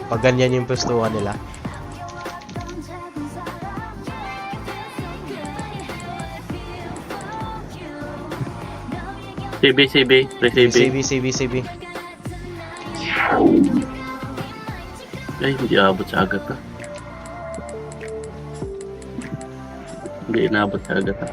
Speaker 1: Pag ganyan yung pwestuhan nila.
Speaker 6: CB.
Speaker 1: CB.
Speaker 6: Ay, hindi abot sa Agata. Hindi inabot sa Agata.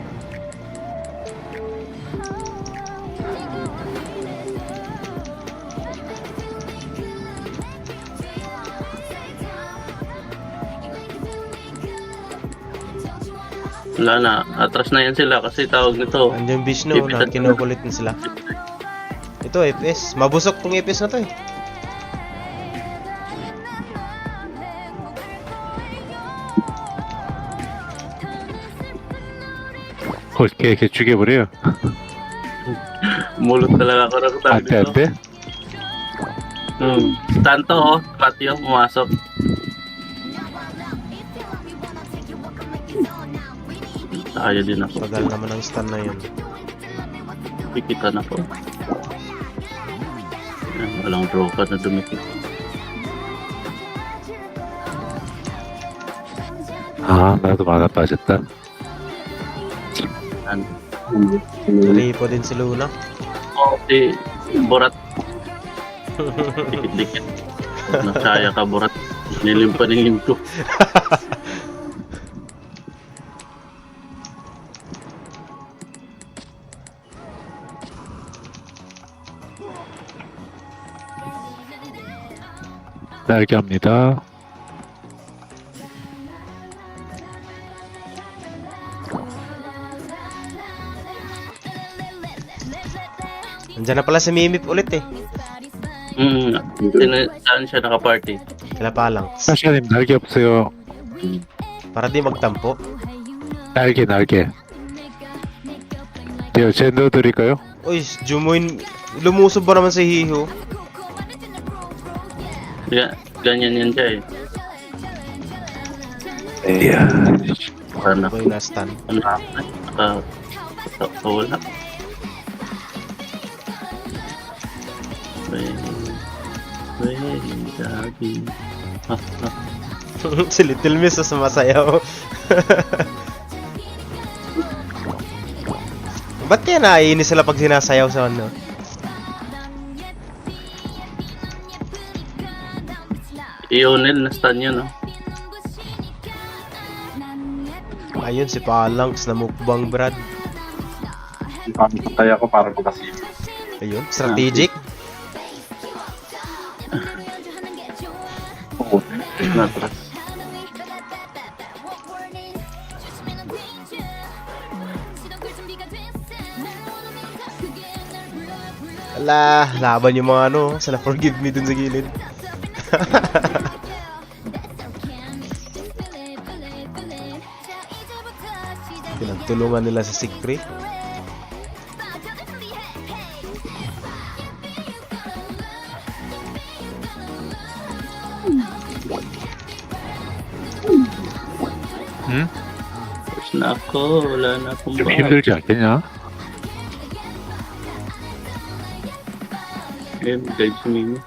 Speaker 6: Wala na, atras na yan sila kasi tawag nito.
Speaker 1: Andiyan Vishnu, na kinukulit na sila. Ito, FPS. Mabusok tong FPS na to eh.
Speaker 2: 걔 죽여버려요.
Speaker 6: Mulot talaga ako ng tawag
Speaker 2: 안돼
Speaker 6: nito.
Speaker 2: 안돼.
Speaker 6: Stand to oh, patio, pumasok. Ayaw din ako.
Speaker 1: Tagal naman ang stun na yun.
Speaker 6: Pikitan ako. Ayan, walang broker na dumikit.
Speaker 2: 아 나도 만화 빠졌다.
Speaker 6: Ayan.
Speaker 1: Nalipo din si Luna.
Speaker 6: Oh, si Borat. Dikit-dikit. Nasaya ka, Borat. Nilimpaningin ko.
Speaker 2: 날개합니다.
Speaker 1: Nandiyan na pala si Mimip ulit eh.
Speaker 6: Saan siya naka-party?
Speaker 1: Sila pa lang.
Speaker 2: 사샤님 날개 없어요.
Speaker 1: Para di magtampo.
Speaker 2: 날개. 제 넣어드릴까요?
Speaker 1: Uy, Jumoin. Lumusob ba naman si Hiho?
Speaker 6: Ganyan yan siya eh.
Speaker 2: 이야.
Speaker 6: Sana
Speaker 1: Boy na stun.
Speaker 6: wala. Dagi.
Speaker 1: Si Little Miss sumasayaw. Ba't kaya naiinis sila pag sinasayaw sa ano?
Speaker 6: Ionel na stun yun, no?
Speaker 1: Ayun si Phalanx na mukbang Brad.
Speaker 5: Patay ako para makasip.
Speaker 1: Ayun, strategic.
Speaker 5: Oo.
Speaker 6: Natras.
Speaker 1: Ala, laban yung mga ano, sila forgive me dun sa gilid. Pinagtulungan nila sa Siegfried.
Speaker 2: 응?
Speaker 6: Tapos na ako. Wala na akong
Speaker 2: 좀
Speaker 6: bag.
Speaker 2: 힘들지 않겠냐?
Speaker 6: Ayun, guide si Mimi.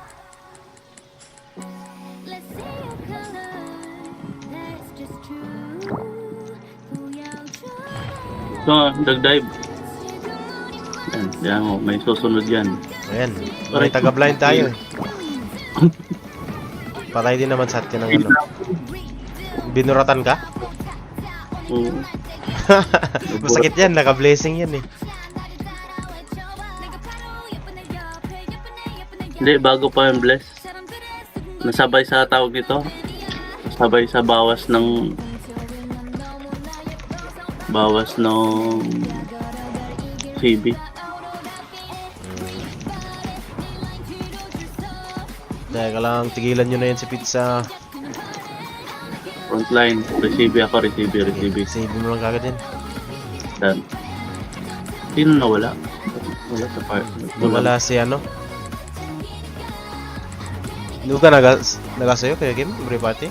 Speaker 6: So, nag-dive. Yan mo, may susunod yan.
Speaker 1: Ayan, may taga-blind tayo eh. Patay din naman sa atin ng ano. Binuratan ka?
Speaker 6: Oo.
Speaker 1: Masakit yan, naka-blessing yan eh.
Speaker 6: Hindi, bago pa yung bless. Nasabay sa tawag nito. Sabay sa bawas ng CB.
Speaker 1: Teka lang, tigilan nyo na yan si Pizza.
Speaker 6: Frontline. Receive ako, receive.
Speaker 1: Save mo lang kagad yan.
Speaker 6: Done. Sino nawala? Wala sa part.
Speaker 1: Nawala si ano. 누가 나갔어요? 그 게임? 우리 파티?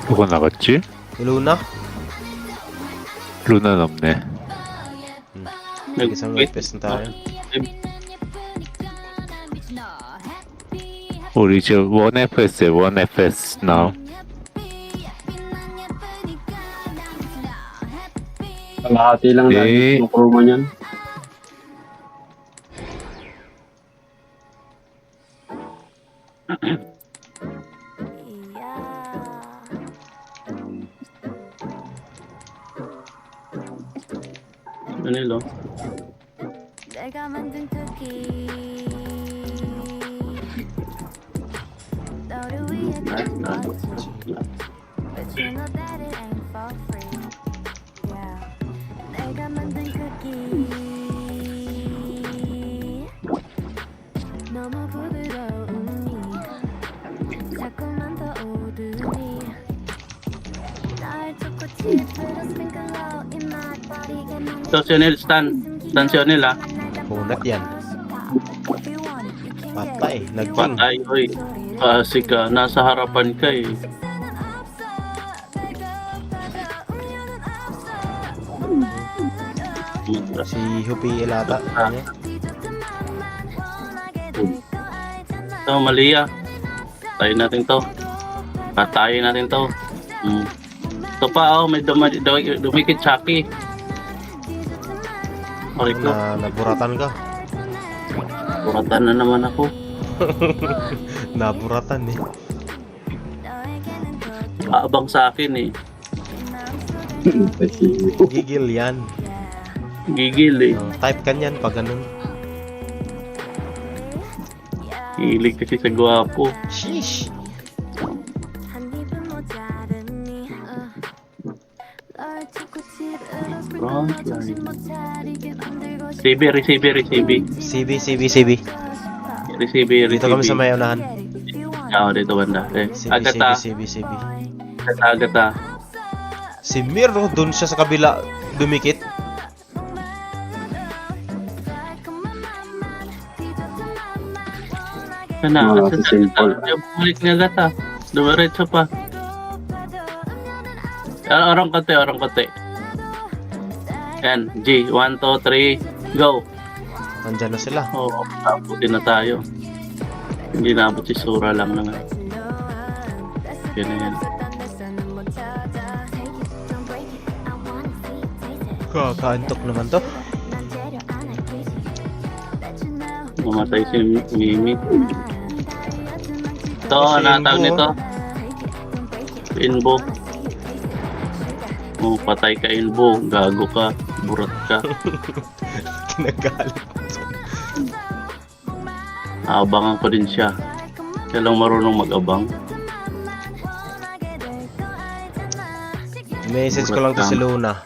Speaker 2: 누가 나갔지?
Speaker 1: 루나?
Speaker 2: 루나는 없네.
Speaker 1: Isang FPS na tayo.
Speaker 2: 우리 지금 1FS에 1FS now.
Speaker 5: Kalahati lang
Speaker 2: Eh.
Speaker 5: lagi yung crew mo niyan.
Speaker 6: Manilo.
Speaker 3: 내가 만든 쿠키 너를 위해 만들었지 But you know that it ain't for free Yeah 내가 만든 쿠키 너무 부드러우니 자꾸만 더 오르니 날 초코칩으로 sprinkle out in my body
Speaker 6: So, si Onel, stand si Onel ah.
Speaker 1: Punat yan. Patay, nag-ping.
Speaker 6: Patay, oy. Kasi ka, nasa harapan ka eh.
Speaker 1: Si Hupi Ilata. Ano?
Speaker 6: So, mali ah. Patayin natin to. Patayin natin to. Ito pa oh, may dumikit Chucky. Okay ko.
Speaker 1: Naburatan ka.
Speaker 6: Buratan na naman ako.
Speaker 1: Naburatan eh.
Speaker 6: Aabang sa akin eh.
Speaker 1: Gigil yan.
Speaker 6: Gigil eh.
Speaker 1: Type ka niyan pag ganun.
Speaker 6: Hilig kasi sa gwapo.
Speaker 1: Sheesh.
Speaker 6: Frontline. CB.
Speaker 1: Dito kami sa may unahan.
Speaker 6: Oo, dito banda. Agata.
Speaker 1: CB.
Speaker 6: Agata.
Speaker 1: Si Mir, no? Doon siya sa kabila. Dumikit.
Speaker 6: Sana,
Speaker 5: Mga simple.
Speaker 6: bumalik ni Agata. Dumiretso pa. Orang kote. Yan, G, 1, 2, 3, go.
Speaker 1: Nandyan na sila.
Speaker 6: Oo, abutin na tayo. Hindi naabot si Sura lang naman. Yan na yan.
Speaker 1: Kakaantok naman to.
Speaker 6: Mamatay si Mimi. Ito, natawag nito. Inbo. Oh, patay ka Inbo. Gago ka. Burat ka.
Speaker 1: Kinagalit.
Speaker 6: Aabangan ko din siya. Siya lang marunong mag-abang.
Speaker 1: Message ko lang to si Luna.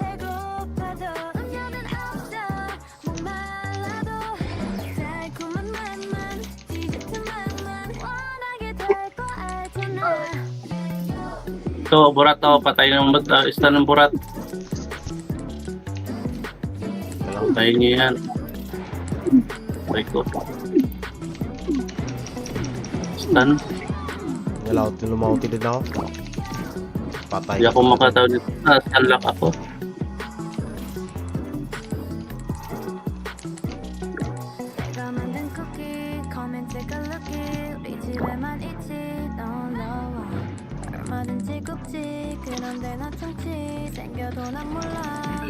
Speaker 6: Ito, burat to. Patay ng stun ng burat. Patayin niyo yan. Patay ko. Stun.
Speaker 1: Lumauti din ako. Patay.
Speaker 6: Hindi ako makataw dito. Stun lock ako.
Speaker 3: 내가 만든 쿠키 Come and take a look it 우리 집에만 있지 Don't know why 얼마든지 굽지 그런데 나 충치 생겨도 난 몰라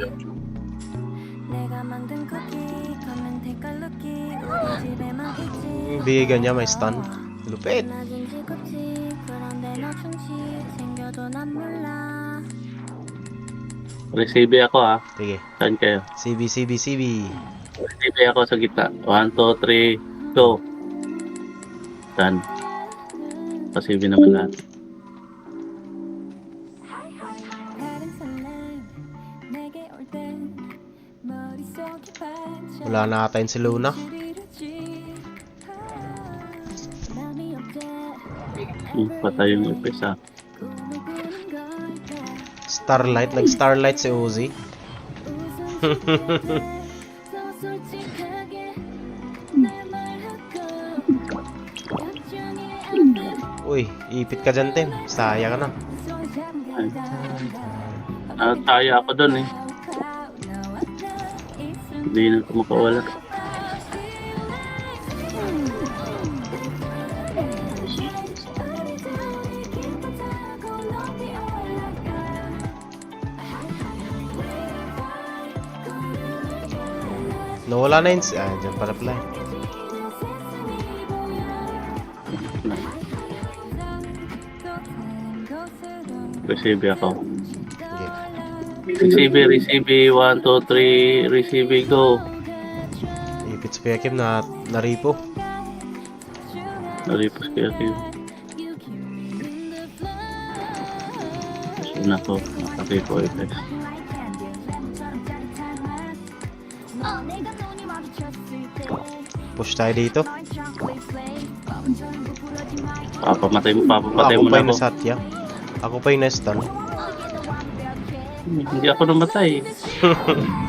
Speaker 3: 내가 만든 쿠키 Come and take a look it 우리 집에만 있지
Speaker 1: Bigyan niya may stun. Lupit.
Speaker 3: 얼마든지 굽지 그런데 나 충치 생겨도 난 몰라
Speaker 6: Receive ako ha.
Speaker 1: Sige.
Speaker 6: Saan kayo?
Speaker 1: CB.
Speaker 6: Receive ako sa gitna. 1, 2, 3, go. Done. Receive naman lahat.
Speaker 3: 다른 사람 내게 올땐 머릿속이 반짝
Speaker 1: Wala na ata yun si Luna.
Speaker 6: Patay yung isa.
Speaker 1: Starlight. Nag-starlight si Uzi. Uy, ipit ka dyan, Tim. Saya ka na.
Speaker 6: Taya ako dun eh. Hindi na ako makawala.
Speaker 1: Nawala na yun. Dyan para pala.
Speaker 6: Receive ako.
Speaker 1: Okay.
Speaker 6: Receive. 1, 2, 3. Receive, go.
Speaker 1: Ipit si Kuya Kim na naripo.
Speaker 6: Naripos kaya kayo. Gusto na ko. Nakatay ko effect.
Speaker 1: Push tayo dito.
Speaker 6: Papapatay mo
Speaker 1: Ako
Speaker 6: na
Speaker 1: pa yung
Speaker 6: ako.
Speaker 1: nasatya. Ako pa yung na-stun.
Speaker 6: Hindi ako namatay.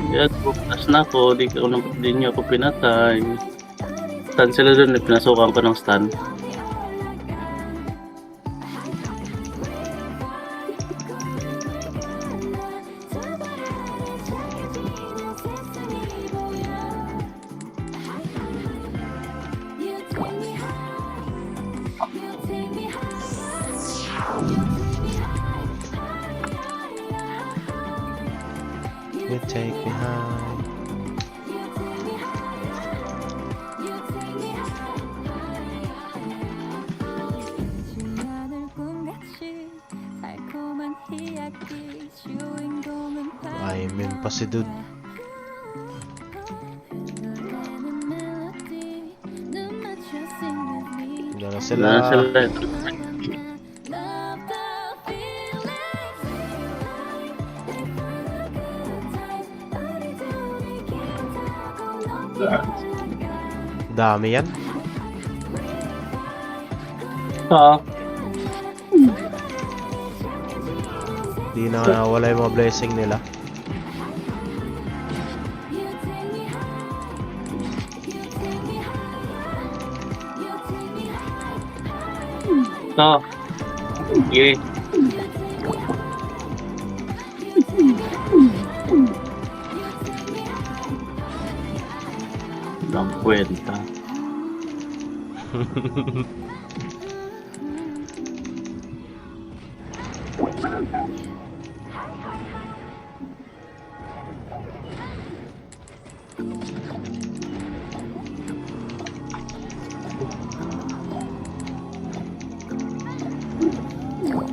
Speaker 6: Kaya bukas na ako. Di niyo ako pinatay. Stun sila dun. Pinasukan ko ng stun.
Speaker 1: You take me high. Ay, men pa si Dude. Diyan na sila.
Speaker 6: Wala na sila.
Speaker 1: Dami yan.
Speaker 6: Oo.
Speaker 1: Di na wala yung mga blessing nila.
Speaker 6: Ito. Sige. Walang kwenta.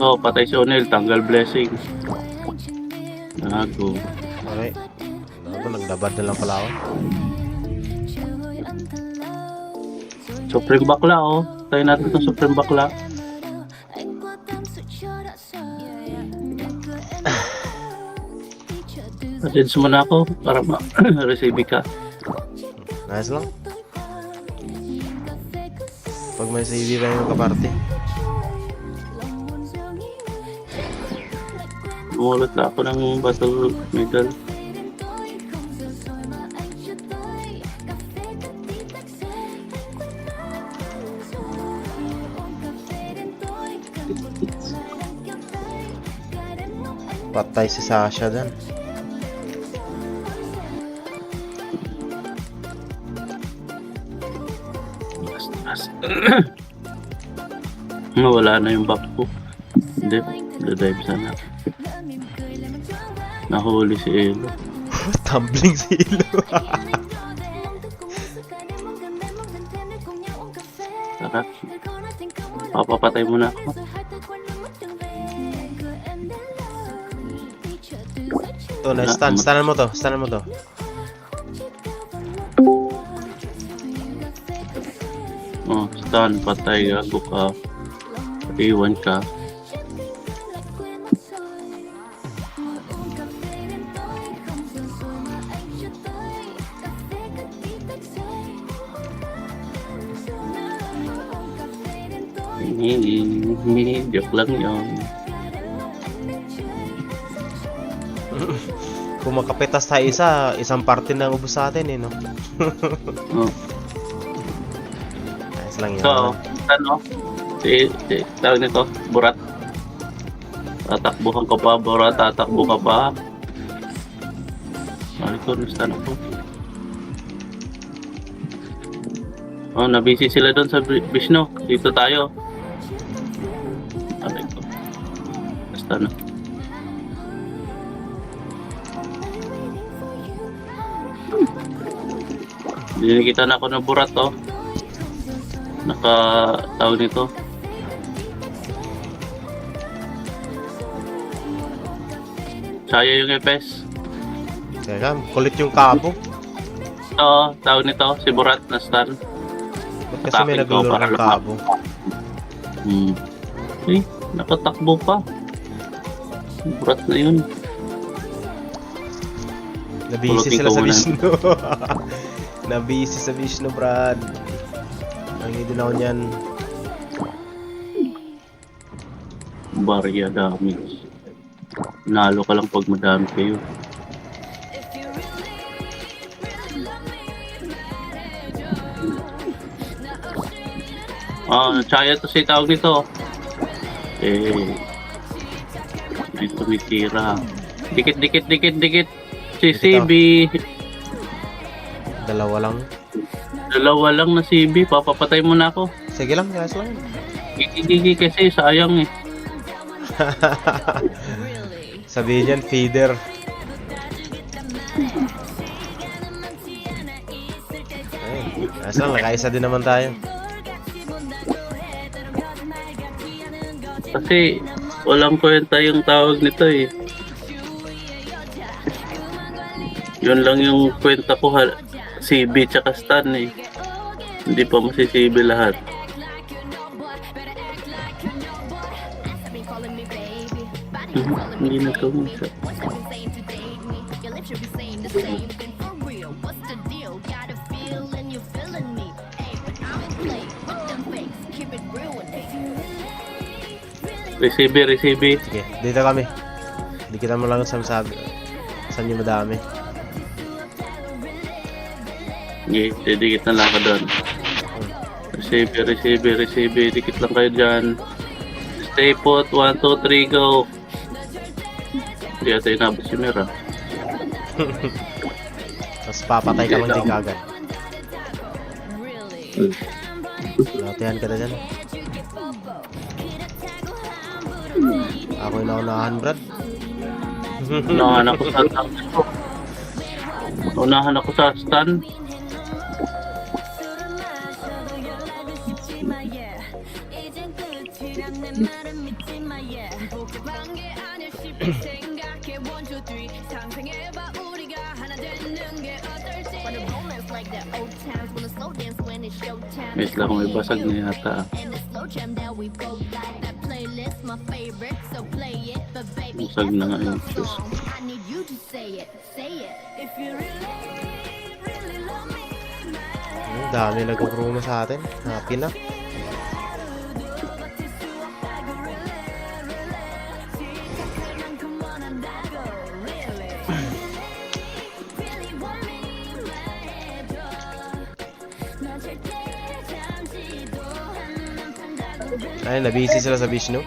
Speaker 6: Oh, patay si Onel, tanggal blessing. Nago.
Speaker 1: Okay. Gago, naglabad na lang pala ako.
Speaker 6: Supreme bakla, oh. Tayo natin itong Supreme bakla. Attends mo na ako para ma-receive ka.
Speaker 1: Nice lang. Pag may CV pa yung kaparte.
Speaker 6: Umulot na ako ng battle medal.
Speaker 1: Patay si Sasha dan.
Speaker 6: Wala na yung back ko. Hindi, dadive sana. Nahuli si Elo.
Speaker 1: Tumbling si Ilo.
Speaker 6: Tara. Papapatay mo na ako.
Speaker 1: Ito, nice stun. Stunan mo to. Stunan mo to.
Speaker 6: Oh, stun, patay, gago ka. Iwan ka. Joke lang yun.
Speaker 1: Kung makapitas tayo isang parte na ubos sa atin eh, no?
Speaker 6: Oh.
Speaker 1: Nice lang yun.
Speaker 6: So, ano? Tawag nito, Burat. Tatakbuhan ka pa, Burat. Tatakbo ka pa. Ano ito, nastan ako. Oh, nabisi sila doon sa Vishnu. Dito tayo. Ano ito? Nastan na. Dinikita na ako ng Burat, oh. Tawag nito. Saya yung EPS.
Speaker 1: Teka, kulit yung kabo.
Speaker 6: Oo, tawag nito, si Burat na stun.
Speaker 1: Ba't kasi may naglulur ng kabo?
Speaker 6: Eh, nakatakbo pa. Burat na yun.
Speaker 1: Nabisi sila sa
Speaker 6: Pulutin ko
Speaker 1: Vishnu. Nabisi sa Vishnu, Brad. Nangi din ako niyan.
Speaker 6: Barya damage. Nalo ka lang pag madami kayo. Chaya to si tawag nito. May tumitira. Dikit. Si CB.
Speaker 1: Dalawa lang
Speaker 6: Na CB. Papapatay mo na ako.
Speaker 1: Sige lang, guys lang.
Speaker 6: Gigi kasi sayang eh.
Speaker 1: Sabihin yan, feeder. Ay, guys lang, nakaisa din naman tayo.
Speaker 6: Kasi walang kwenta yung tawag nito eh. Yun lang yung kwenta ko, CB tsaka stun eh. Hindi pa masi-CB lahat. Hindi na kumisa. Receive.
Speaker 1: Sige, dito kami. Dikitan mo lang sa sabi. Saan yung madami?
Speaker 6: Okay, didikit na lang ka doon. Receive. Dikit lang kayo dyan. Stay put. 1, 2, 3, go. Hindi ata inabot si Mira.
Speaker 1: Tapos papatay ka lang din kagad. Latihan ka na dyan. Ako yung naunahan, Brad.
Speaker 6: Unahan ako sa stun. Wait lang, may basag na yata. Basag na nga yung shoes.
Speaker 1: Ang dami nagpo-promo sa atin. Happy na. Ay, nabisi sila sa Vishnu.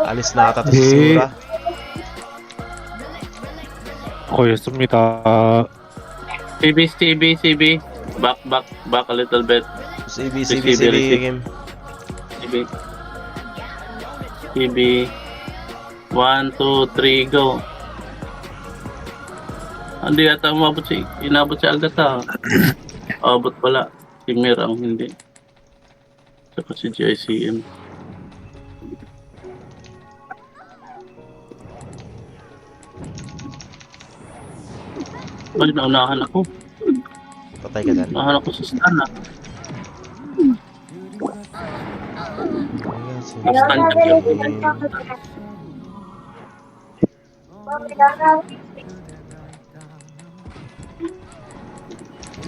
Speaker 1: Alis na ata to si Sura.
Speaker 2: 거였습니다.
Speaker 6: CB. Back a little bit.
Speaker 1: CB,
Speaker 6: receive.
Speaker 1: game.
Speaker 6: CB. 1, 2, 3, go. Hindi yata inabot si Agata. Abot pala. Si Mir ang hindi. Saka si GICM. Ay, naunahan ako.
Speaker 1: Patay ka dyan.
Speaker 6: Naunahan ako sa stun ah. Stun ka dyan.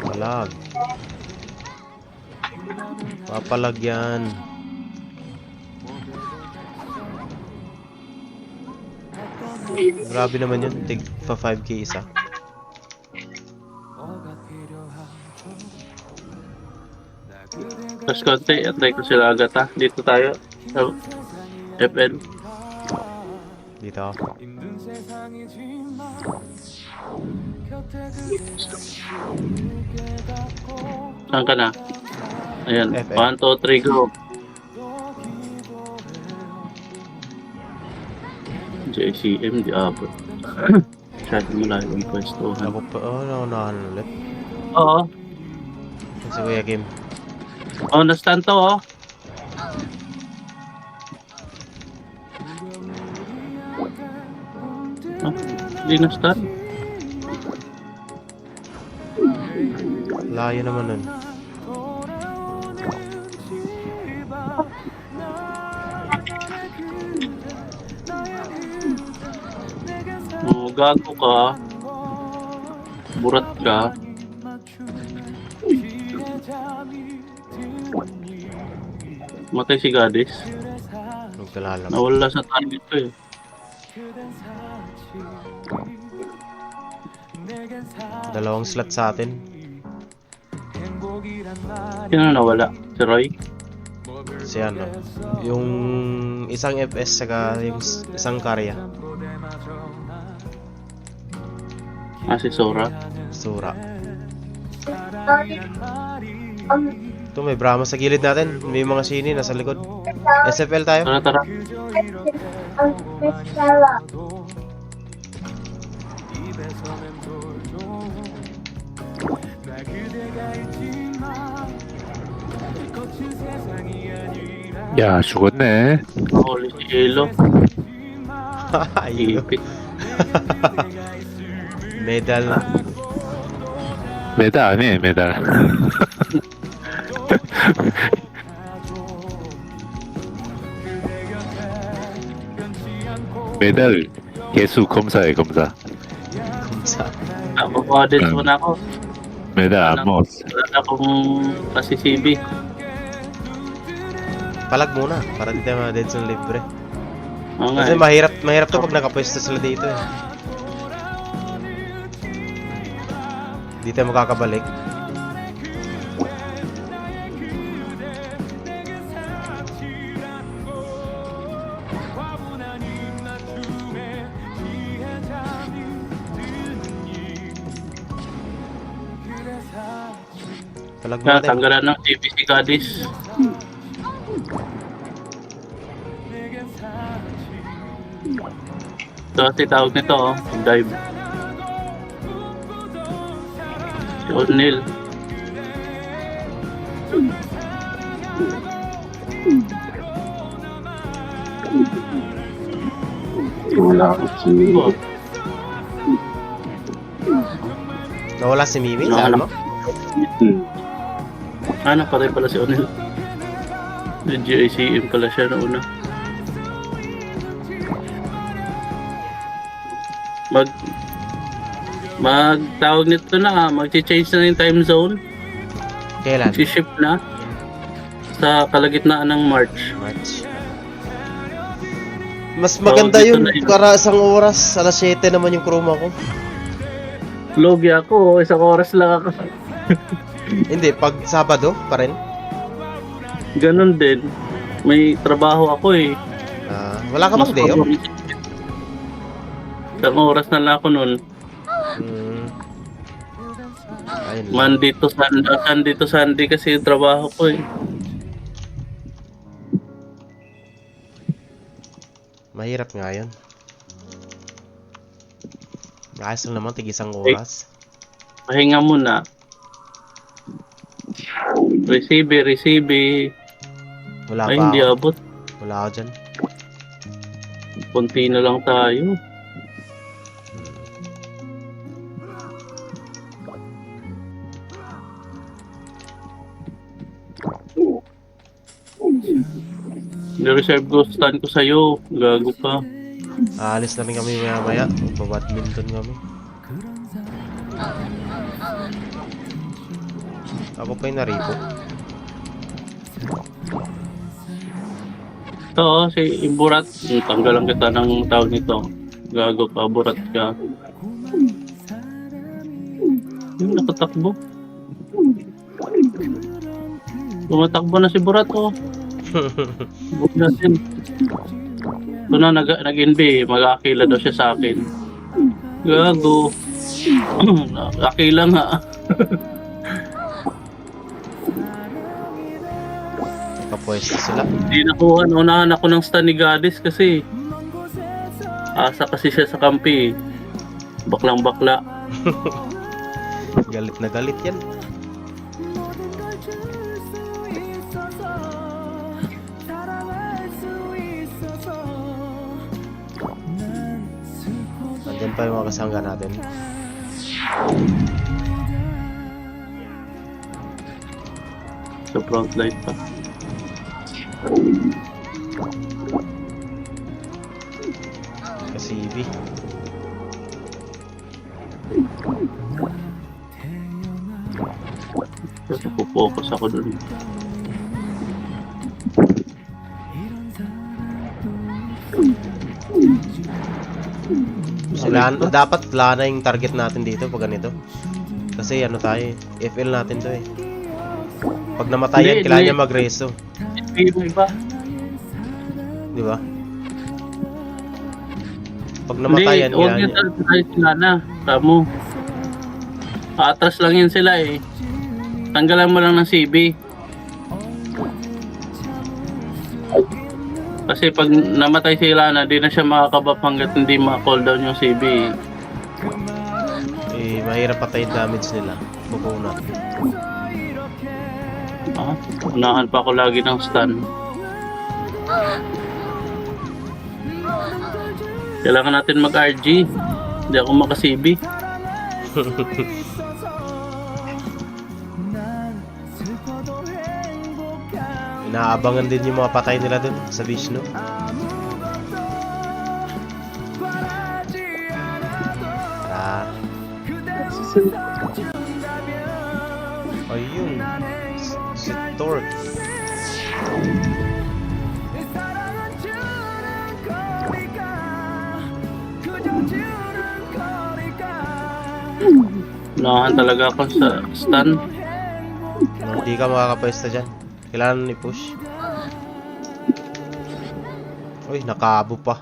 Speaker 1: Palag. Papalag yan. Grabe naman yun. Tig pa 5k isa.
Speaker 6: Tapos konti, try ko sila agad ha. Dito tayo. Sa FL.
Speaker 1: Dito ako.
Speaker 6: Saan ka na? Ayan.
Speaker 1: FL.
Speaker 6: 1, 2, 3, go. JCM, di abot. Masyado malayo ang pwestuhan.
Speaker 1: Ako pa, naunahan ulit.
Speaker 6: Oo.
Speaker 1: Si Kuya Kim.
Speaker 6: Oh, na-stun to oh. Ah, hindi na-stun.
Speaker 1: Layo naman nun.
Speaker 6: Oh, gago ka. Burat ka. Matay si Gadis.
Speaker 1: Nagdalalam.
Speaker 6: Nawala sa target ko eh.
Speaker 1: Dalawang slot sa atin.
Speaker 6: Sino nawala? Si Roy?
Speaker 1: Si ano. Yung isang FS saka yung isang karya.
Speaker 6: Ah, si Sora.
Speaker 1: Sura. Ito may Brahma sa gilid natin. May mga sini nasa likod. SFL tayo.
Speaker 6: Tara.
Speaker 2: 야, 죽었네.
Speaker 6: Holy si Elo.
Speaker 1: Ayun.
Speaker 6: Ipit.
Speaker 1: Medal.
Speaker 2: 메달 아니에요, 메달. 메달 개수 검사예요, 검사.
Speaker 1: Kumsa.
Speaker 6: Ako, muna ako.
Speaker 2: 메달 안 먹었어.
Speaker 6: Wala na akong kasi CB.
Speaker 1: Palag muna. Para di tayo ma-dead sa libre.
Speaker 6: Oo nga
Speaker 1: Kasi
Speaker 6: eh.
Speaker 1: mahirap to pag nakapwesto sila dito eh. Di tayo makakabalik. Palag mo natin.
Speaker 6: Tanggalan ng CB si Gadis. Ito kasi tawag nito oh. Dive. Si O'Neil.
Speaker 5: Wala akong si...
Speaker 6: Oh,
Speaker 1: Nawala si Mimi,
Speaker 6: No,
Speaker 1: sabi
Speaker 6: ano?
Speaker 1: mo?
Speaker 6: ano, patay pala si Onel. GICM pala siya na una. Magtawag nito na, mag-change na yung time zone.
Speaker 1: Kailan?
Speaker 6: Si-shift na sa kalagitnaan ng March.
Speaker 1: March. Mas maganda
Speaker 6: dito
Speaker 1: yun,
Speaker 6: na yun.
Speaker 1: para isang oras, alas 7 naman yung chroma ko.
Speaker 6: Logi ako, isang oras lang ako.
Speaker 1: Hindi, pag Sabado pa rin.
Speaker 6: Ganon din. May trabaho ako eh.
Speaker 1: Wala ka bang day off?
Speaker 6: Isang oras na lang ako nun.
Speaker 1: Ayun lang.
Speaker 6: Monday to Sunday, Sunday to Sunday kasi yung trabaho ko eh.
Speaker 1: Mahirap nga yun. Ayos lang naman, tig isang oras.
Speaker 6: Pahinga muna. Receive.
Speaker 1: Wala
Speaker 6: Ay,
Speaker 1: pa
Speaker 6: hindi
Speaker 1: ako.
Speaker 6: abot.
Speaker 1: Wala ako dyan.
Speaker 6: Konti na lang tayo. Nireserve ko stand ko sa'yo. Gago ka.
Speaker 1: Aalis na rin kami maya-maya. Magpa-badminton kami. Ako pa yung naripo.
Speaker 6: Oo, si Burat. Tanggalan kita ng tawag nito. Gago ka, Burat ka. Yung nakatakbo. Tumatakbo na si Burat, oh. Huwag natin. Ito na, nag-NB. Mag-akila daw siya sa akin. Gago. Akila nga.
Speaker 1: Nakapwesto sila.
Speaker 6: Hindi nakuha. Unahan ako ng stand ni Gadis kasi asa kasi siya sa kampi. Baklang bakla.
Speaker 1: Galit na galit yan. Andyan pa yung mga kasangga natin.
Speaker 6: Sa front light pa.
Speaker 1: Kasi EV.
Speaker 6: Kasi pupokus ako dun.
Speaker 1: Dapat lana yung target natin dito pag ganito. Kasi ano tayo, FL natin to eh. Pag namatay yan,
Speaker 6: Hindi,
Speaker 1: kailangan
Speaker 6: hindi.
Speaker 1: niya mag-reso.
Speaker 6: Iba.
Speaker 1: Di ba? Pag namatay yan,
Speaker 6: Huwag
Speaker 1: kailangan
Speaker 6: niya
Speaker 1: niya.
Speaker 6: tayo sila na. Tamo. Atras lang yan sila eh. Tanggalan mo lang ng CB. Kasi pag namatay sila na, di na siya makakabap hanggat hindi ma-call down yung CB.
Speaker 1: Eh, mahirap patay damage nila. Bubuna.
Speaker 6: Ah, unahan pa ako lagi ng stun. Kailangan natin mag-RG. Hindi ako maka-CB.
Speaker 1: Inaabangan din yung mga patay nila dun sa Vishnu. Ah. Ayun. Si Torque.
Speaker 6: Unahan talaga ako sa stun.
Speaker 1: Hindi ka makakapwesto dyan. Kailangan i-push. Uy, nakaabo pa.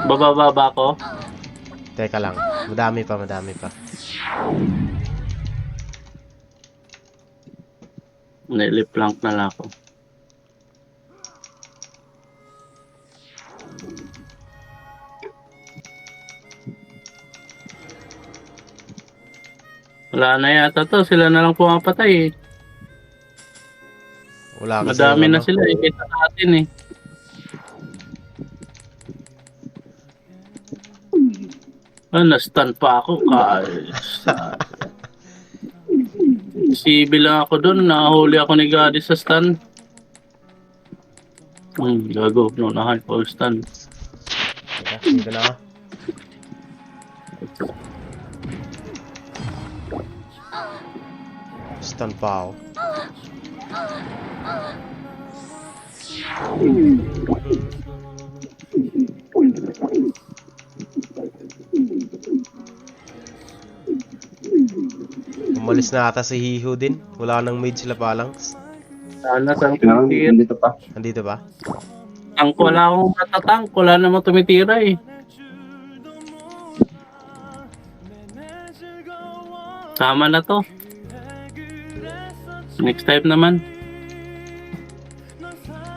Speaker 6: Bababa ko.
Speaker 1: Teka lang. Madami pa.
Speaker 6: Nilip plank na lang ako. Wala na yata to. Sila na lang pumapatay eh.
Speaker 1: Wala kasi
Speaker 6: Madami
Speaker 1: yung
Speaker 6: na
Speaker 1: ano.
Speaker 6: sila eh. Kita natin eh. Na-stun pa ako. Si bilang ako doon. Nakahuli ako ni Gadi sa stun. Gago. Nunahan ko yung stun.
Speaker 1: Teka, dito na ako. Stun pa ako. Umalis na ata si Hiho din. Wala nang maid sila palangs.
Speaker 6: Sana sa
Speaker 5: Kailangan,
Speaker 6: tumitira.
Speaker 5: nandito pa.
Speaker 1: Nandito ba?
Speaker 6: Tank wala akong matatank. Wala namang tumitira eh. Tama na to. Next time naman.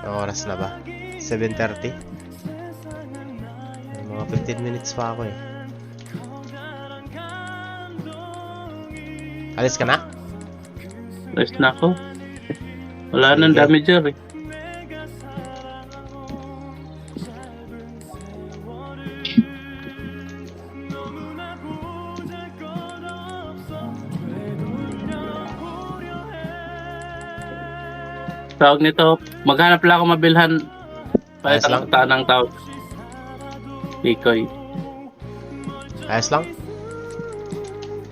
Speaker 1: Ang oras na ba? 7:30? May mga 15 minutes pa ako eh. Alis ka na?
Speaker 6: Rest na ako. Wala nang
Speaker 1: Sige.
Speaker 6: damager eh. Tawag nito, maghanap lang ako mabilhan.
Speaker 1: Ayos lang.
Speaker 6: Tanang tawag. Ikoy.
Speaker 1: Ayos lang?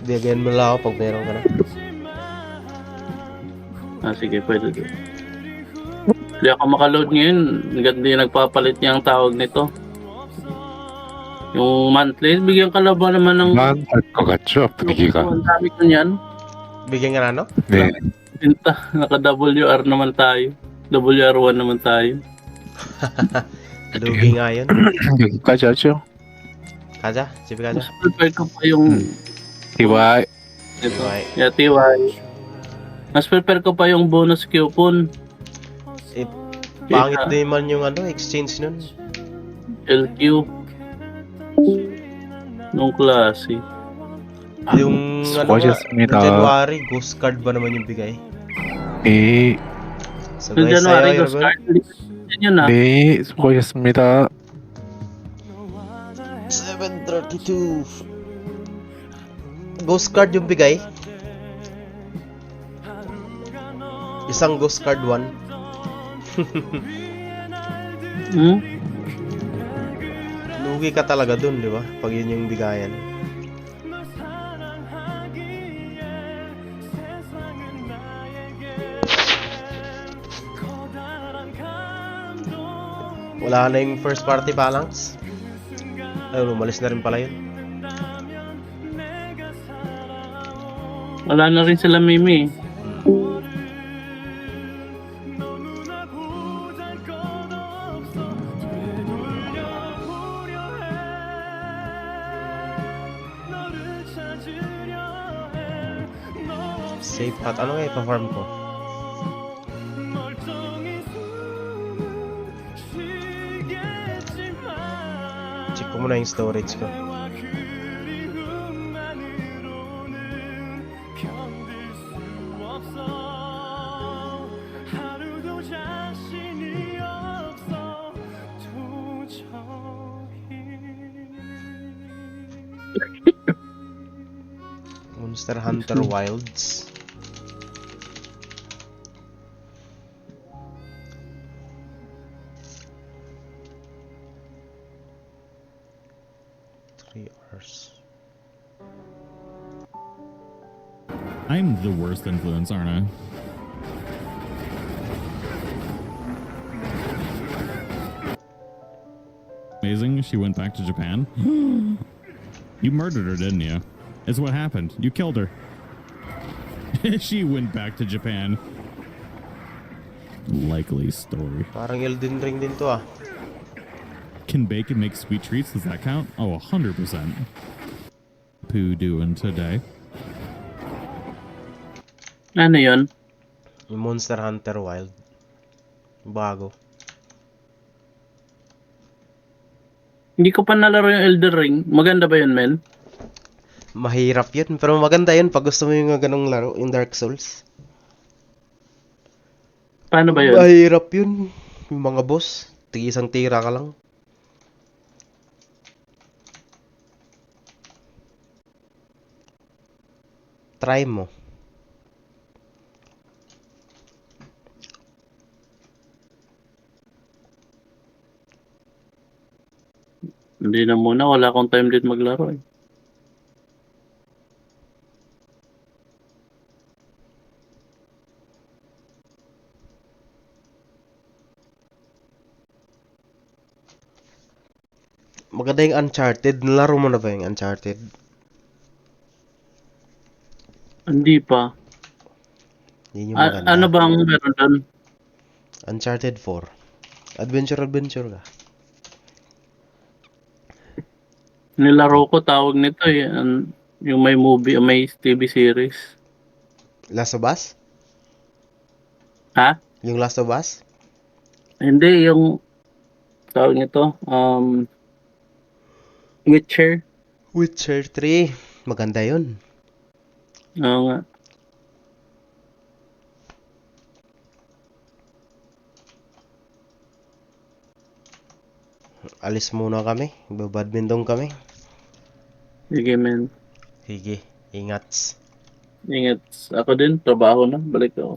Speaker 1: Bigyan mo lang ako pag meron ka na.
Speaker 6: Sige, pwede din. Hindi ako makaload ngayon. Hindi nagpapalit niya ang tawag nito. Yung monthly, bigyan ka lang ba naman ng...
Speaker 2: 할것 같죠? 분위기가.
Speaker 6: Ang dami ko niyan.
Speaker 1: Bigyan ka na, no?
Speaker 2: 네.
Speaker 6: Pinta, naka-WR naman tayo. WR1 naman tayo.
Speaker 1: Lugi nga yun.
Speaker 2: 여기까지 하죠.
Speaker 1: Kaja, sipi kaja.
Speaker 6: Mas prepare ko pa yung...
Speaker 2: TY.
Speaker 6: Ito.
Speaker 1: TY.
Speaker 6: Yeah, TY. Mas prepare ko pa yung bonus coupon.
Speaker 1: Eh, pangit din man yung ano, exchange nun.
Speaker 6: LQ. Nung klase.
Speaker 1: Yung ano nga,
Speaker 2: 수고하셨습니다.
Speaker 1: yung January, ghost card ba naman yung bigay?
Speaker 2: 네.
Speaker 1: So
Speaker 6: Nung
Speaker 1: guys,
Speaker 6: January,
Speaker 1: sa'yo,
Speaker 6: Ghost
Speaker 1: Irvin.
Speaker 6: Card. Yan yun ah.
Speaker 2: 네. 수고하셨습니다.
Speaker 1: 7:32. Ghost card yung bigay. Isang ghost card 1. Lugi ka talaga dun, di ba? Pag yun yung bigayan. Wala na yung first party balance. Ayun, umalis na rin pala yun.
Speaker 6: Wala na rin sila Mimi.
Speaker 1: Safe at ano nga ipa-farm ko? Check ko muna yung storage ko. Monster Hunter Wilds.
Speaker 7: I'm the worst influence, aren't I? Amazing, she went back to Japan. You murdered her, didn't you? It's what happened. You killed her. She went back to Japan. Likely story.
Speaker 1: Parang Elden Ring din to ah.
Speaker 7: Can bacon make sweet treats? Does that count? Oh, 100%. Poo doing today.
Speaker 6: Ano yun?
Speaker 1: Yung Monster Hunter Wild. Bago.
Speaker 6: Hindi ko pa nalaro yung Elder Ring. Maganda ba yun, Mel?
Speaker 1: Mahirap yun. Pero maganda yun pag gusto mo yung ganong laro, yung Dark Souls.
Speaker 6: Paano ba yun?
Speaker 1: Mahirap yun. Yung mga boss. Isang tira ka lang. Try mo.
Speaker 6: Hindi na muna, wala akong time din maglaro eh.
Speaker 1: Maganda yung Uncharted. Nalaro mo na ba yung Uncharted?
Speaker 6: Hindi pa.
Speaker 1: Yun yung maganda.
Speaker 6: Ano bang meron doon?
Speaker 1: Uncharted 4. Adventure ka.
Speaker 6: Nilaro ko, tawag nito eh. Yung may movie, may TV series.
Speaker 1: Last of Us?
Speaker 6: Ha?
Speaker 1: Yung Last of Us?
Speaker 6: Hindi, yung tawag nito, Witcher.
Speaker 1: Witcher 3. Maganda yun.
Speaker 6: Oo nga.
Speaker 1: Alis muna kami. Badminton kami.
Speaker 6: Sige, men.
Speaker 1: Sige. Ingat.
Speaker 6: Ingat. Ako din, trabaho na. Balik ako.